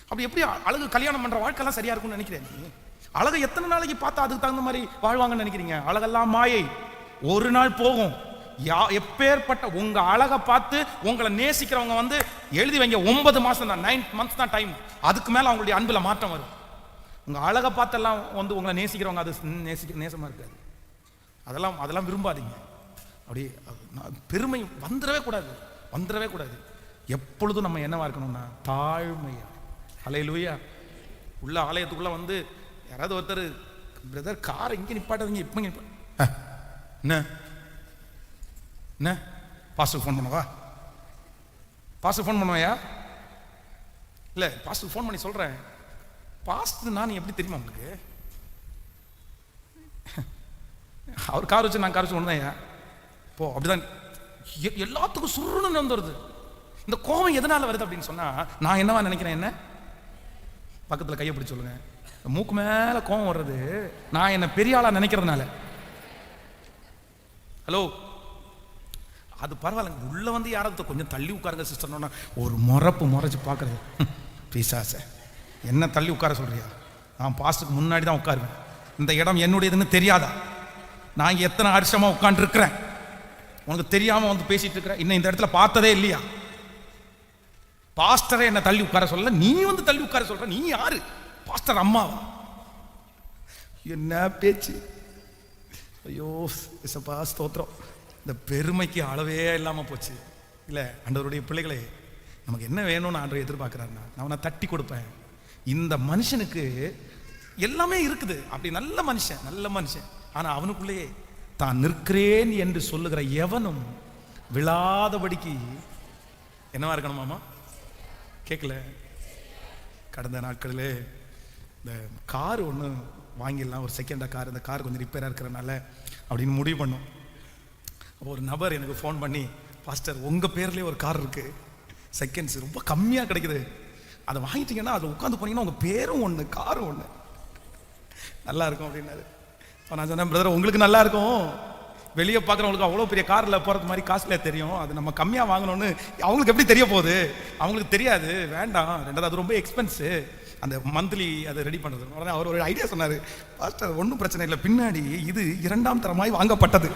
அப்படி எப்படி அழகு கல்யாணம் பண்ற வாழ்க்கைலாம் சரியா இருக்கும்னு நினைக்கிறேன்? நீ அழகை எத்தனை நாளைக்கு பார்த்தா அதுக்கு தகுந்த மாதிரி வாழ்வாங்கன்னு நினைக்கிறீங்க? அழகெல்லாம் மாயை, ஒரு நாள் போகும். எப்பேற்பட்ட உங்க அழகை பார்த்து உங்களை நேசிக்கிறவங்க வந்து எழுதி வைங்க, 9 மாசம் தான், 9 months தான் டைம். அதுக்கு மேல அவங்களுடைய அன்புல மாற்றம் வரும். உங்க அழகை பார்த்தெல்லாம் வந்து உங்களை நேசிக்கிறவங்க அது நேசமா இருக்காது. அதெல்லாம் விரும்பாதீங்க. அப்படி பெருமை வந்துடவே கூடாது, வந்துடவே கூடாது. எப்பொழுதும் நம்ம என்னவா இருக்கணும்னா தாழ்மையா. ஹல்லேலூயா. உள்ள ஆலயத்துக்குள்ள வந்து யாராவது ஒருத்தர், பிரதர் காரை இங்கே நிப்பாட்டாதீங்க, இப்போ என்ன பாஸ்டருக்கு ஃபோன் பண்ணுவா, பாஸ்டருக்கு ஃபோன் பண்ணுவையா? இல்லை, பாஸ்டருக்கு ஃபோன் பண்ணி சொல்கிறேன், பாஸ்டர் நான் எப்படி தெரியுமா உங்களுக்கு? அவர் கார் வச்சு நான் கார் வச்சு ஒன்று தான் ஐயா போ. அப்படிதான் எல்லாத்துக்கும் சுருன்னு வந்துடுது. இந்த கோபம் எதனால வருது அப்படின்னு சொன்னா, நான் என்னவா நினைக்கிறேன், என்ன பக்கத்தில் கையை பிடிச்சி சொல்லுங்க, மூக்கு மேல கோபம் வர்றது நான் என்ன பெரிய ஆளா நினைக்கிறதுனால. ஹலோ, அது பரவாயில்ல. உள்ள வந்து யாராவது கொஞ்சம் தள்ளி உட்காருங்க சிஸ்டர்னா ஒரு முறைச்சு பார்க்கறது, பிசாச என்ன தள்ளி உட்கார சொல்றியா? நான் பாஸ்டுக்கு முன்னாடி தான் உட்காருவேன். இந்த இடம் என்னுடையதுன்னு தெரியாதா? நான் எத்தனை வருஷமா உட்கார்ந்து இருக்கிறேன், உனக்கு தெரியாம வந்து பேசிட்டு இருக்கிறேன். இன்னும் இந்த இடத்துல பார்த்ததே இல்லையா? பாஸ்டரை என்ன தள்ளி உட்கார சொல்ல, நீ வந்து தள்ளி உட்கார சொல்ற. நீ யாரு? பாஸ்டர் அம்மாவா? என்ன பேச்சு! ஐயோ இசப்பா ஸ்தோத்திரம். இந்த பெருமைக்கு அளவே இல்லாம போச்சு இல்ல. ஆண்டவருடைய பிள்ளைகளே, நமக்கு என்ன வேணும்னு ஆண்டவர் எதிர்பார்க்கிறாருன்னா, நான் அவனை தட்டி கொடுப்பேன். இந்த மனுஷனுக்கு எல்லாமே இருக்குது, அப்படி நல்ல மனுஷன். ஆனா அவனுக்குள்ளே தான் நிற்கிறேன் என்று சொல்லுகிற எவனும் விழாதபடிக்கு என்னவா இருக்கணுமாமா? கேட்கல. கடந்த நாட்களிலே இந்த கார் ஒன்று வாங்கிடலாம், ஒரு செகண்டா கார். இந்த கார் கொஞ்சம் ரிப்பேராக இருக்கிறனால அப்படின்னு முடிவு பண்ணோம். ஒரு நபர் எனக்கு ஃபோன் பண்ணி, பாஸ்டர் உங்கள் பேர்லேயே ஒரு கார் இருக்குது, செகண்ட்ஸ் ரொம்ப கம்மியாக கிடைக்குது, அதை வாங்கிட்டீங்கன்னா அதில் உட்காந்து போனீங்கன்னா உங்கள் பேரும் ஒன்று காரும் ஒன்று நல்லா இருக்கும் அப்படின்னாரு. நான் சொன்னேன், பிரதர் உங்களுக்கு நல்லா இருக்கும், வெளியே பார்க்குறவங்களுக்கு அவ்வளோ பெரிய காரில் போகிறது மாதிரி காஸ்ட்லியாக தெரியும், அது நம்ம கம்மியாக வாங்கணும்னு அவங்களுக்கு எப்படி தெரிய போகுது, அவங்களுக்கு தெரியாது, வேண்டாம், ரெண்டாவது அது ரொம்ப எக்ஸ்பென்ஸு, அந்த மந்த்லி அதை ரெடி பண்ணுறது. உடனே அவர் ஒரு ஐடியா சொன்னார், பாஸ்டர் ஒன்றும் பிரச்சனை இல்லை, பின்னாடி இது 2ஆம் தரமாய் வாங்கப்பட்டது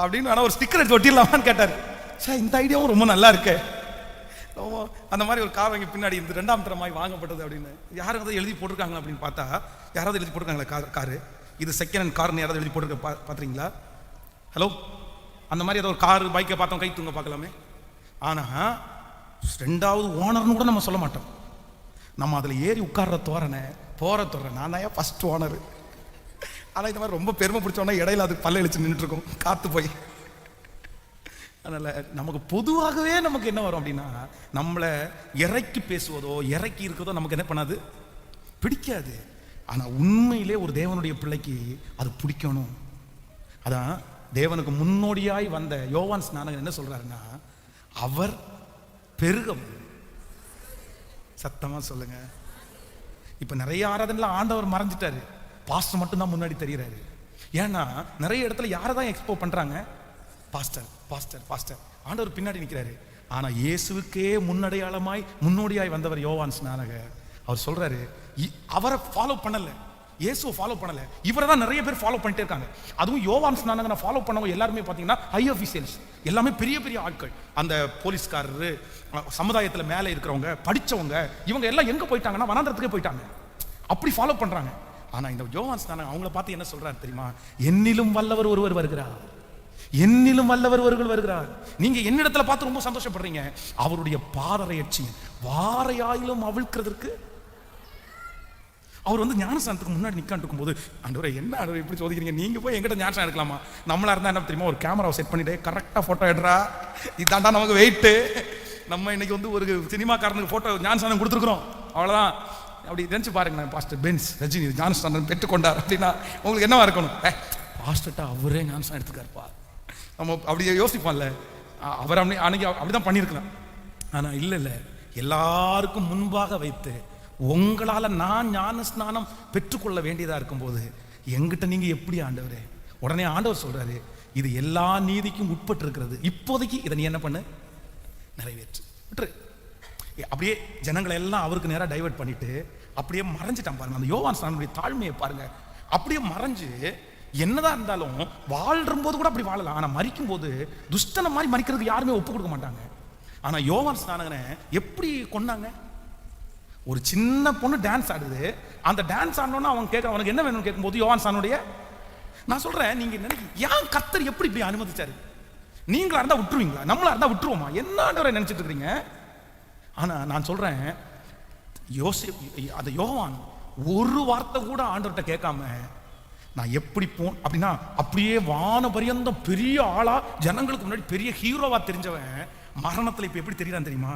அப்படின்னு ஆனால் ஒரு ஸ்டிக்கர் எடுத்து ஒட்டிடலாமான்னு கேட்டார். சார் இந்த ஐடியாவும் ரொம்ப நல்லா இருக்கு, அந்த மாதிரி ஒரு கார் வாங்கி பின்னாடி இந்த 2ஆம் தரமாய் வாங்கப்பட்டது அப்படின்னு யாரும் அதை எழுதி போட்டிருக்காங்க அப்படின்னு பார்த்தா, யாராவது எழுதி போட்டிருக்காங்களா காரு இது செகண்ட் ஹேண்ட் கார்னு யாராவது எழுதி போட்டிருக்க பார்த்துறீங்களா? ஹலோ, அந்த மாதிரி ஏதோ ஒரு காரு பைக்கை பார்த்தோம் கை தூங்க பார்க்கலாமே. ஆனால் 2வது ஓனர்னு கூட நம்ம சொல்ல மாட்டோம். நம்ம அதில் ஏறி உட்கார்ற தோரணை போகிற தோரணை நான் தான் ஃபர்ஸ்ட் ஓனர். ஆனால் இந்த மாதிரி ரொம்ப பெருமை பிடிச்சோன்னா இடையில அது பல்ல இழிச்சு நின்றுட்டுருக்கோம் காற்று போய். அதனால் நமக்கு பொதுவாகவே நமக்கு என்ன வரும் அப்படின்னா, நம்மளை இறக்கி பேசுவதோ இறக்கி இருக்கிறதோ நமக்கு என்ன பண்ணாது, பிடிக்காது. ஆனால் உண்மையிலே ஒரு தேவனுடைய பிள்ளைக்கு அது பிடிக்கணும். அதான் தேவனுக்கு முன்னோடியாய் வந்த யோவான் ஸ்நானகன் என்ன சொல்றாருன்னா, அவர் பெருகவும். சத்தமா சொல்லுங்க. இப்ப நிறைய ஆராதனைல ஆண்டவர் மறைஞ்சிட்டாரு, பாஸ்டர் மட்டும்தான் முன்னாடி தெரிகிறாரு. ஏன்னா நிறைய இடத்துல யாரை தான் எக்ஸ்போ பண்றாங்க, பாஸ்டர் பாஸ்டர் பாஸ்டர், ஆண்டவர் பின்னாடி நிற்கிறாரு. ஆனா இயேசுவுக்கே முன்னடையாளமாய் முன்னோடியாய் வந்தவர் யோவான் ஸ்நானகர். அவர் சொல்றாரு, அவரை ஃபாலோ பண்ணல, இயேசுவை ஃபாலோ பண்ணல, இவரை தான் நிறைய பேர் ஃபாலோ பண்ணிட்டே இருக்காங்க. அதுவும் யோவான் ஸ்நானகனை ஃபாலோ பண்ணவங்க எல்லாருமே பார்த்தீங்கன்னா ஹை அஃபீஷியல்ஸ், எல்லாமே பெரிய பெரிய ஆட்கள். அந்த போலீஸ்காரரு, சமுதாயத்தில் மேலே இருக்கிறவங்க, படித்தவங்க, இவங்க எல்லாம் எங்கே போயிட்டாங்கன்னா வனாந்தரத்துக்கே போயிட்டாங்க, அப்படி ஃபாலோ பண்ணுறாங்க. ஆனால் இந்த யோவான் ஸ்நானகன் அவங்கள பார்த்து என்ன சொல்றாரு தெரியுமா, என்னிலும் வல்லவர் ஒருவர் வருகிறார், என்னிலும் வல்லவர் ஒருவர் வருகிறார். நீங்க என்னிடத்துல பார்த்து ரொம்ப சந்தோஷப்படுறீங்க, அவருடைய பாதரையட்சி வாரையாயிலும் அவிழ்க்கிறதுக்கு. அவர் வந்து ஞானஸ்தானத்துக்கு முன்னாடி நிற்காண்டிருக்கும் போது, ஆண்டவரே என்ன ஆண்டவரே இப்படி சோதிக்கிறீங்க, நீங்க போய் எங்கிட்ட ஞானஸ்தானம் எடுக்கலாமா? நம்மளா இருந்தா என்ன தெரியுமா, ஒரு கேமராவை செட் பண்ணிட்டு கரெக்டா போட்டோ எடுறா, இதாண்டா நமக்கு வெயிட்டு, நம்ம இன்னைக்கு வந்து ஒரு சினிமாக்காரனுக்கு போட்டோ ஞானஸ்தானம் கொடுத்துருக்குறோம், அவ்வளவுதான். அப்படி நினைச்சு பாருங்க, பாஸ்டர் பென்ஸ் ரஜினி ஞானஸ்தானம் பெற்றுக்கொண்டார் அப்படின்னா உங்களுக்கு என்னவா இருக்கணும், பாஸ்டர்ட்டா அவரே ஞானஸ்தானம் எடுத்துக்காருப்பா, நம்ம அப்படி யோசிப்போம்ல. அவர் அன்னைக்கு அப்படிதான் பண்ணியிருக்கலாம். ஆனா இல்ல, எல்லாருக்கும் முன்பாக வைத்து உங்களால நான் ஞான ஸ்நானம் பெற்றுக்கொள்ள வேண்டியதா இருக்கும்போது எங்கிட்ட நீங்க எப்படி ஆண்டவரே? உடனே ஆண்டவர் சொல்றாரு, இது எல்லா நீதிக்கும் உட்பட்டு இருக்கிறது, இப்போதைக்கு இதை நீ என்ன பண்ணு, நிறைவேற்று விட்டுரு. அப்படியே ஜனங்களை எல்லாம் அவருக்கு நேரம் டைவர்ட் பண்ணிட்டு அப்படியே மறைஞ்சிட்டான் பாருங்க. அந்த யோவான் ஸ்நானனுடைய தாழ்மையை பாருங்க, அப்படியே மறைஞ்சு என்னதான் இருந்தாலும் வாழ்ற போது கூட அப்படி வாழலாம். ஆனா மரிக்கும் போது துஷ்டனை மாதிரி மரிக்கிறதுக்கு யாருமே ஒப்பு கொடுக்க மாட்டாங்க. ஆனா யோவான் ஸ்நானகனை எப்படி கொன்னாங்க? ஒரு சின்ன பொண்ணு டான்ஸ் ஆடுது, அந்த டான்ஸ் ஆடணும்னா அவன் கேட்கறான், அவனுக்கு என்ன வேணும்னு கேட்கும்போது யோவான் ஸ்நானனுடைய, நான் சொல்றேன், நீங்க ஏன் கர்த்தர் எப்படி இப்படி அனுமதிச்சாரு? நீங்களா இருந்தா விட்டுருவீங்களா? நம்மளா இருந்தா விட்டுருவோமா? என்ன ஆண்டவரை நினைச்சிட்டு இருக்கீங்க? ஆனா நான் சொல்றேன், அந்த யோவான் ஒரு வார்த்தை கூட ஆண்டவர்கிட்ட கேட்காம, நான் எப்படி போன் அப்படின்னா அப்படியே வான பரியந்தம் பெரிய ஆளா ஜனங்களுக்கு முன்னாடி பெரிய ஹீரோவா தெரிஞ்சவன் மரணத்துல இப்ப எப்படி தெரியறான் தெரியுமா?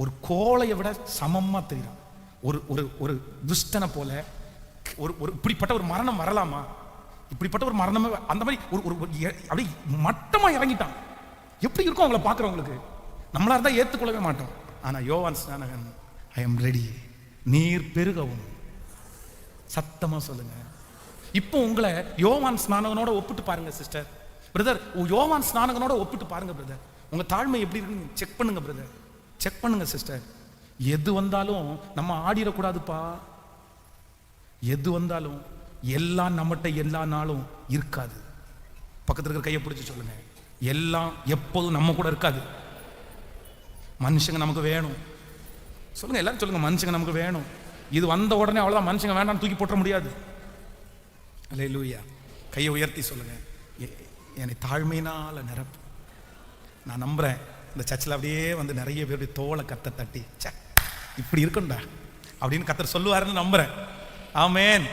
ஒரு கோழையை விட சமமா தெரியும். ஒரு ஒரு ஒரு துஷ்டனை போல ஒரு ஒரு இப்படிப்பட்ட ஒரு மரணம் வரலாமா? இப்படிப்பட்ட ஒரு மரணமே அந்த மாதிரி ஒரு ஒரு அப்படி மட்டமா இறங்கிட்டான். எப்படி இருக்கும் அவங்கள பார்க்குறவங்களுக்கு? நம்மளா இருந்தா ஏற்றுக்கொள்ளவே மாட்டோம். ஆனா யோவான் ஸ்நானகன், ஐ எம் ரெடி, நீர் பெருகவும். சத்தமா சொல்லுங்க. இப்போ உங்களை யோவான் ஸ்நானகனோட ஒப்பிட்டு பாருங்க சிஸ்டர், பிரதர். யோவான் ஸ்நானகனோட ஒப்பிட்டு பாருங்க பிரதர். உங்க தாழ்மை எப்படி இருக்குன்னு செக் பண்ணுங்க பிரதர், செக் பண்ணுங்க சிஸ்டர். எது வந்தாலும் நம்ம ஆடிடக்கூடாதுப்பா. எது வந்தாலும் எல்லாம் நம்மகிட்ட எல்லா நாளும் இருக்காது. பக்கத்துல இருக்கிற கையை பிடிச்சி சொல்லுங்க, எல்லாம் எப்போதும் நம்ம கூட இருக்காது. மனுஷங்க நமக்கு வேணும். சொல்லுங்க, எல்லாரும் சொல்லுங்க, மனுஷங்க நமக்கு வேணும். இது வந்த உடனே அவ்வளவுதான், மனுஷங்க வேண்டாம் தூக்கி போட்ட முடியாது. அல்லேலூயா. கையை உயர்த்தி சொல்லுங்க, என்னை தாழ்மையினால நிரப்பு. நான் நம்புறேன் இந்த சர்ச்சில் அப்படியே வந்து நிறைய பேருடைய தோலை கத்த தட்டி இப்படி இருக்கும்டா அப்படின்னு கத்தர் சொல்லுவாருன்னு நம்புறேன். ஆமேன்.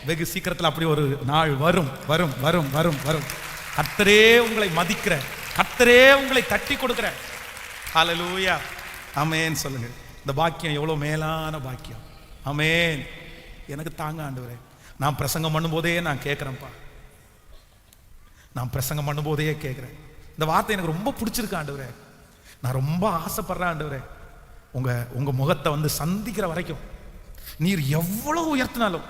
வெகு சீக்கிரத்தில் அப்படி ஒரு நாள் வரும் வரும் வரும் வரும் வரும். கத்தரே உங்களை மதிக்கிற, கத்தரே உங்களை தட்டி கொடுக்கிற. ஹல்லேலூயா. ஆமேன் சொல்லுங்க. இந்த பாக்கியம் எவ்வளோ மேலான பாக்கியம். ஆமேன். எனக்கு தாங்க ஆண்டவரே. நான் பிரசங்கம் பண்ணும்போதே நான் கேட்குறேன்ப்பா, நான் பிரசங்கம் பண்ணும்போதே கேட்குறேன், இந்த வார்த்தை எனக்கு ரொம்ப பிடிச்சிருக்கு ஆண்டவரே, நான் ரொம்ப ஆசைப்படுறேன் ஆண்டவரே, உங்க முகத்தை வந்து சந்திக்கிற வரைக்கும் நீர் எவ்வளவு உயர்த்தினாலும்,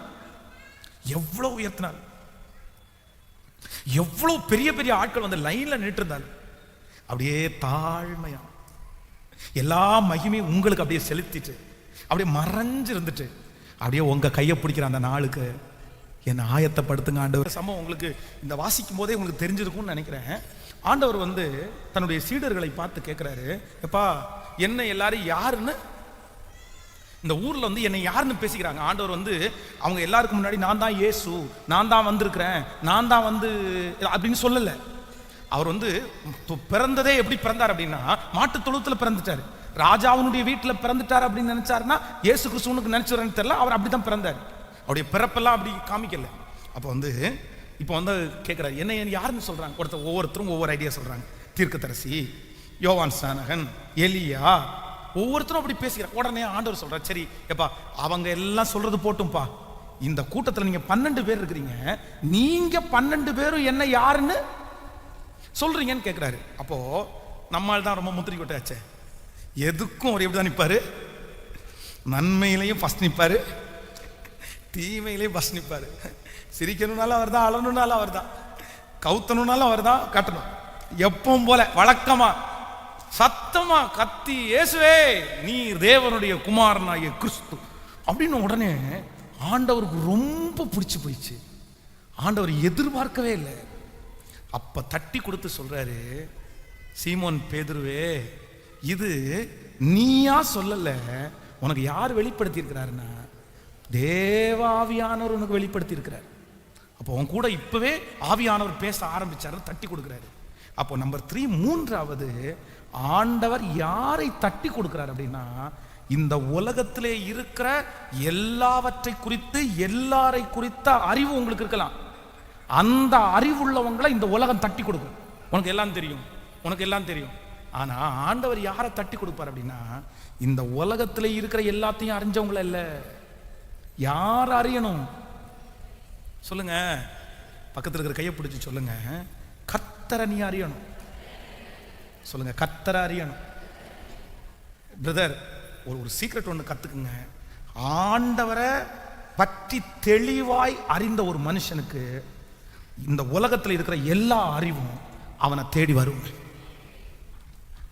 எவ்வளவு பெரிய பெரிய ஆட்கள் வந்து லைன்ல நின்று இருந்தாலும் அப்படியே தாழ்மையா எல்லா மகிமையும் உங்களுக்கு அப்படியே செலுத்திட்டு அப்படியே மறைஞ்சு இருந்துட்டு அப்படியே உங்க கையை பிடிக்கிற அந்த நாளுக்கு என்னை ஆயத்தப்படுத்துங்க ஆண்டவர். சம்பவம் உங்களுக்கு இந்த வாசிக்கும் போதே உங்களுக்கு தெரிஞ்சிருக்கும்னு நினைக்கிறேன். ஆண்டவர் வந்து தன்னுடைய சீடர்களை பார்த்து கேட்கிறாரு, எப்பா என்ன எல்லாரும் யாருன்னு இந்த ஊர்ல வந்து என்னை யாருன்னு பேசிக்கிறாங்க. ஆண்டவர் வந்து அவங்க எல்லாருக்கும் முன்னாடி நான் தான் இயேசு, நான் தான் வந்திருக்கிறேன், நான் தான் வந்து அப்படின்னு சொல்லல. அவர் வந்து பிறந்ததே எப்படி பிறந்தார் அப்படின்னா, மாட்டு தொழுத்துல பிறந்துட்டாரு. ராஜாவுடைய வீட்டில் பிறந்துட்டார் அப்படின்னு நினைச்சாருன்னா இயேசு கிறிஸ்துவுக்கு நினைச்சுறேன்னு தெரியல, அவர் அப்படிதான் பிறந்தார். அவருடைய பிறப்பெல்லாம் அப்படி காமிக்கல. அப்போ வந்து இப்போ வந்து கேட்குறாரு, என்ன யாருன்னு சொல்றாங்க. ஒவ்வொருத்தரும் ஒவ்வொரு ஐடியா சொல்றாங்க. தீர்க்கதரிசி, யோவான் ஸ்நானகன், எலியா, ஒவ்வொருத்தரும் அப்படி பேசுகிறார். உடனே ஆண்டவர் சொல்றார், சரி எப்பா அவங்க எல்லாம் சொல்றது போட்டும்பா, இந்த கூட்டத்தில் நீங்க 12 பேர் இருக்கிறீங்க, நீங்க 12 பேரும் என்ன யாருன்னு சொல்றீங்கன்னு கேட்கிறாரு. அப்போ நம்மால் தான் ரொம்ப முத்திரி கொட்டாச்சே, எதுக்கும் ஒரு எப்படிதான் நிற்பாரு, நன்மையிலையும் ஃபர்ஸ்ட் நிற்பாரு, தீமையிலையும் ஃபர்ஸ்ட் நிற்பாரு. சிரிக்கணும்னாலும் அவர் தான், அழணும்னாலும் அவர் தான், கவுத்தணும்னாலும் அவர் தான் கட்டணும். எப்பவும் போல வழக்கமா சத்தமா கத்தி, இயேசுவே நீர் தேவனுடைய குமாரனாகிய கிறிஸ்து அப்படின்னு உடனே ஆண்டவருக்கு ரொம்ப பிடிச்சு போயிடுச்சு. ஆண்டவர் எதிர்பார்க்கவே இல்லை. அப்ப தட்டி கொடுத்து சொல்றாரு, சீமோன் பேதுருவே, இது நீயா சொல்லல, உனக்கு யார் வெளிப்படுத்தி இருக்கிறாருன்னா தேவாவியானவர் உனக்கு வெளிப்படுத்தி இருக்கிறார். அப்போ உன் கூட இப்பவே ஆவியானவர் பேச ஆரம்பிச்சாரு, தட்டி கொடுக்கிறாரு. அப்போ நம்பர் 3, மூன்றாவது ஆண்டவர் யாரை தட்டி கொடுக்கிறார் அப்படின்னா, இந்த உலகத்திலே இருக்கிற எல்லாவற்றை குறித்து எல்லாரை குறித்த அறிவு உங்களுக்கு இருக்கலாம். அந்த அறிவுள்ளவங்களை இந்த உலகம் தட்டி கொடுக்கும். உனக்கு எல்லாம் தெரியும், உனக்கு எல்லாம் தெரியும். ஆனா ஆண்டவர் யாரை தட்டி கொடுப்பார் அப்படின்னா, இந்த உலகத்திலே இருக்கிற எல்லாத்தையும் அறிஞ்சவங்கள இல்ல. யார் அறியணும் சொல்லுங்க, பக்கத்தில் இருக்கிற கையை பிடிச்சி சொல்லுங்க, கர்த்தரை நீ அறியணும். சொல்லுங்க, கர்த்தரை அறியணும். பிரதர், ஒரு சீக்ரெட் ஒன்று கத்துக்குங்க. ஆண்டவரை பற்றி தெளிவாய் அறிந்த ஒரு மனுஷனுக்கு இந்த உலகத்தில் இருக்கிற எல்லா அறிவும் அவனை தேடி வரும்.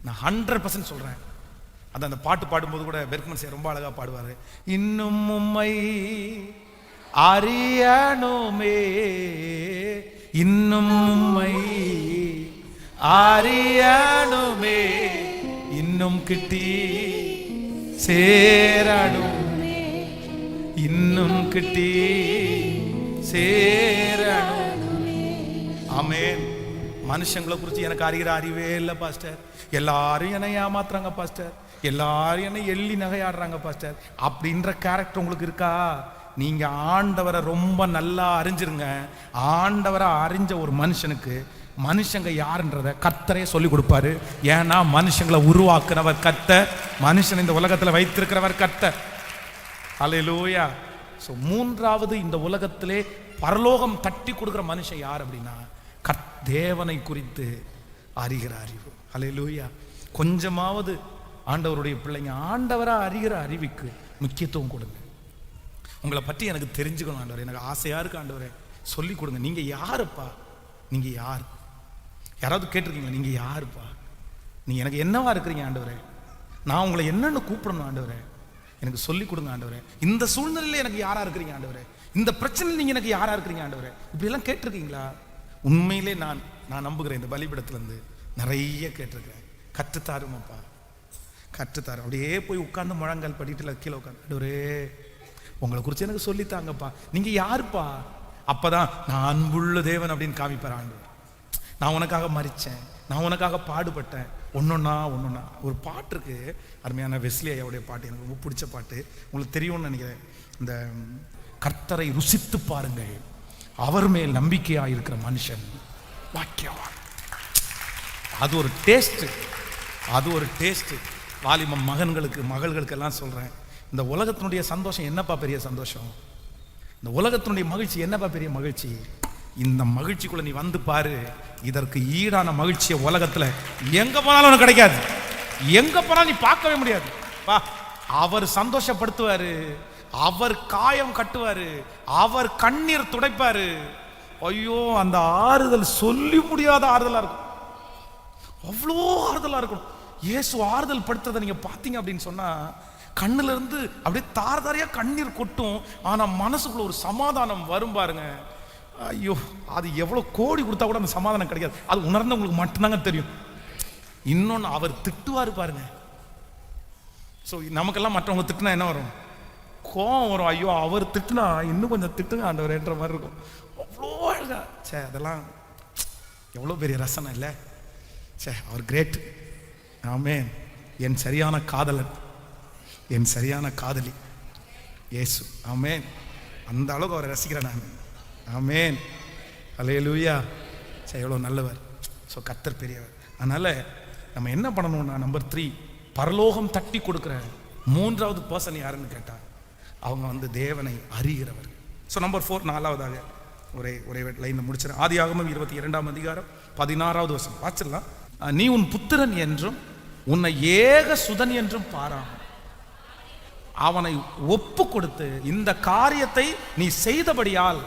நான் 100% சொல்றேன். அது அந்த பாட்டு பாடும்போது கூட பெர்க்மன் சார் ரொம்ப அழகா பாடுவாரு, இன்னும் உம்மை அறியணுமே, இன்னும் உம்மை அறியணுமே, இன்னும் கிட்டி சேரணுமே, இன்னும் கிட்டி சேரணுமே. ஆமென். மனுஷங்களை குறித்து எனக்கு அறிகிற அறிவே இல்லை பாஸ்டர், எல்லாரும் என்னை ஏமாத்துறாங்க பாஸ்டர், எல்லாரும் என்னை எள்ளி நகையாடுறாங்க பாஸ்டர் அப்படின்ற கேரக்டர் உங்களுக்கு இருக்கா? நீங்க ஆண்டவரை ரொம்ப நல்லா அறிஞ்சிருங்க. ஆண்டவரை அறிஞ்ச ஒரு மனுஷனுக்கு மனுஷங்க யாருன்றத கர்த்தரே சொல்லி கொடுப்பாரு. ஏன்னா மனுஷங்களை உருவாக்குறவர் கர்த்தர், மனுஷன் இந்த உலகத்துல வைத்திருக்கிறவர் கர்த்தர். அல்லேலூயா. ஸோ மூன்றாவது, இந்த உலகத்திலே பரலோகம் தட்டி கொடுக்குற மனுஷன் யார் அப்படின்னா, தேவனை குறித்து அறிகிற அறிவு. அல்லேலூயா. கொஞ்சமாவது ஆண்டவருடைய பிள்ளைங்க ஆண்டவரா அறிகிற அறிவுக்கு முக்கியத்துவம் கொடுங்க. உங்களை பற்றி எனக்கு தெரிஞ்சுக்கணும் ஆண்டவரே, எனக்கு ஆசையா இருக்கு ஆண்டவரே, சொல்லி கொடுங்க. நீங்க யாருப்பா? நீங்க யார்? யாராவது கேட்டிருக்கீங்களா நீங்க யாருப்பா? நீங்க எனக்கு என்னவா இருக்கிறீங்க ஆண்டவரே? நான் உங்களை என்னன்னு கூப்பிடணும் ஆண்டவரே, எனக்கு சொல்லி கொடுங்க ஆண்டவரே. இந்த சூழ்நிலையில எனக்கு யாரா இருக்கிறீங்க ஆண்டவரே? இந்த பிரச்சனையில் நீங்க எனக்கு யாரா இருக்கிறீங்க ஆண்டவரே? இப்படி எல்லாம் கேட்டிருக்கீங்களா? உண்மையிலே நான் நம்புகிறேன், இந்த பலிபீடத்துல இருந்து நிறைய கேட்டிருக்கிறேன். கற்றுத்தாருமாப்பா, கற்றுத்தாரு. அப்படியே போய் உட்கார்ந்து முழங்கால் படிட்டுல கீழே உட்காந்து, ஆண்டவரே உங்களை குறித்து எனக்கு சொல்லித்தாங்கப்பா, நீங்க யாருப்பா? அப்பதான் நான் அன்புள்ள தேவன் அப்படின்னு காமிப்பார் ஆண்டவர். நான் உனக்காக மரிச்சேன், நான் உனக்காக பாடுபட்டேன். ஒன்னொன்னா ஒரு பாட்டு இருக்கு, அருமையான வெஸ்லி ஐயாவுடைய பாட்டு, எனக்கு ரொம்ப பிடிச்ச பாட்டு, உங்களுக்கு தெரியும்னு நினைக்கிறேன். இந்த கர்த்தரை ருசித்து பாருங்கள், அவர் மேல் நம்பிக்கையா இருக்கிற மனுஷன் வாக்கியவான். அது ஒரு டேஸ்ட், அது ஒரு டேஸ்ட். வாலிப மகன்களுக்கு மகள்களுக்கு எல்லாம் சொல்றேன், இந்த உலகத்தினுடைய சந்தோஷம் என்னப்பா பெரிய சந்தோஷம், இந்த உலகத்தினுடைய மகிழ்ச்சி என்னப்பா பெரிய மகிழ்ச்சி. இந்த மகிழ்ச்சிக்குள்ள நீ வந்து பாரு. இதற்கு ஈடான மகிழ்ச்சியை உலகத்துல எங்க போனாலும் உனக்கு கிடைக்காது. எங்க போனாலும் நீ பார்க்கவே முடியாது. வா, அவர் சந்தோஷப்படுத்துவாரு, அவர் காயம் கட்டுவாரு, அவர் கண்ணீர் துடைப்பாரு. ஐயோ, அந்த ஆறுதல் சொல்லி முடியாத ஆறுதலா இருக்கும். அவ்வளோ ஆறுதலா இருக்கும். இயேசு ஆறுதல் படுத்துறதை நீங்க பார்த்தீங்க அப்படின்னு சொன்னா கண்ணுல இருந்து அப்படியே தாரதாரியா கண்ணீர் கொட்டும். ஆனா மனசுக்குள்ள ஒரு சமாதானம் வரும் பாருங்க. ஐயோ, அது எவ்வளவு கோடி கொடுத்தா கூட அந்த சமாதானம் கிடைக்காது. அது உணர்ந்தவங்களுக்கு மட்டும்தாங்க தெரியும். இன்னொன்னு, அவர் திட்டுவாரு பாருங்க. ஸோ நமக்கெல்லாம் மற்றவங்க திட்டுனா என்ன வரும்? கோவம் வரும். ஐயோ, அவர் திட்டுனா இன்னும் கொஞ்சம் திட்டுங்க ஆண்டவர் என்ற மாதிரி இருக்கும். அவ்வளோ அழகா. சே, அதெல்லாம் எவ்வளோ பெரிய ரசனை இல்லை? சே, அவர் கிரேட். ஆமென். என் சரியான காதலன், என் சரியான காதலி இயேசு. ஆமென். அந்த அளவுக்கு அவரை ரசிக்கிறேன் நான். ஆமென். அல்லேலூயா. சே, எவ்வளோ நல்லவர். ஸோ கர்த்தர் பெரியவர். அதனால நம்ம என்ன பண்ணணும்னா, நம்பர் 3, பரலோகம் தட்டி கொடுக்குற 3வது பர்சன் யாருன்னு கேட்டா அவங்க வந்து தேவனை அறிகிறவர். ஸோ நம்பர் 4, 4வதாக ஒரே லைன் முடிச்சிடறேன். ஆதியாகமம் 22ஆம் அதிகாரம் 16வது வசனம் வாசிடலாம். நீ உன் புத்திரன் என்றும் உன்னை ஏக சுதன் என்றும் பாராமல் அவனை ஒப்பு கொடுத்து இந்த காரியத்தை நீ செய்தபடியால்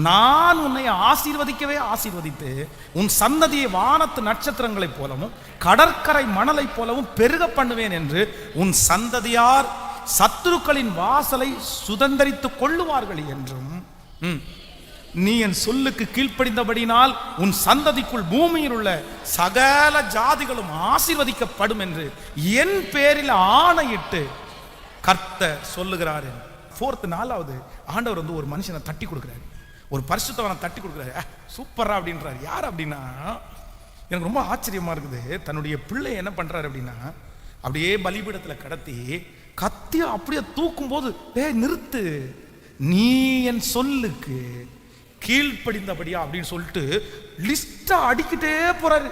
நான் உன்னை ஆசீர்வதிக்கவே ஆசீர்வதித்து உன் சந்ததியை வானத்து நட்சத்திரங்களைப் போலவும் கடற்கரை மணலைப் போலவும் பெருக பண்ணுவேன் என்று உன் சந்ததியார் சத்துருக்களின் வாசலை சுதந்தரித்துக் கொள்ளுவார்கள் என்றும் நீ என் சொல்லுக்கு கீழ்ப்படிந்தபடினால் உன் சந்ததிக்குள் பூமியில் உள்ள சகல ஜாதிகளும் ஆசீர்வதிக்கப்படும் என்று என் பேரில் ஆணையிட்டு கர்த்தர் சொல்லுகிறார். 4th 4வது ஆண்டவர் வந்து ஒரு மனுஷனை தட்டி கொடுக்குறாரு, ஒரு பரிசுத்தவனை தட்டி கொடுக்குறாரு. சூப்பரா அப்படின்றாரு. யார் அப்படின்னா, எனக்கு ரொம்ப ஆச்சரியமா இருக்குது. தன்னுடைய பிள்ளை என்ன பண்றாரு அப்படின்னா, அப்படியே பலிபீடத்துல கடத்தி கத்தியா அப்படியே தூக்கும் போது, நிறுத்து, நீ என் சொல்லுக்கு கீழ்ப்படிந்தபடியா அப்படின்னு சொல்லிட்டு லிஸ்டா அடிக்கிட்டே போறாரு.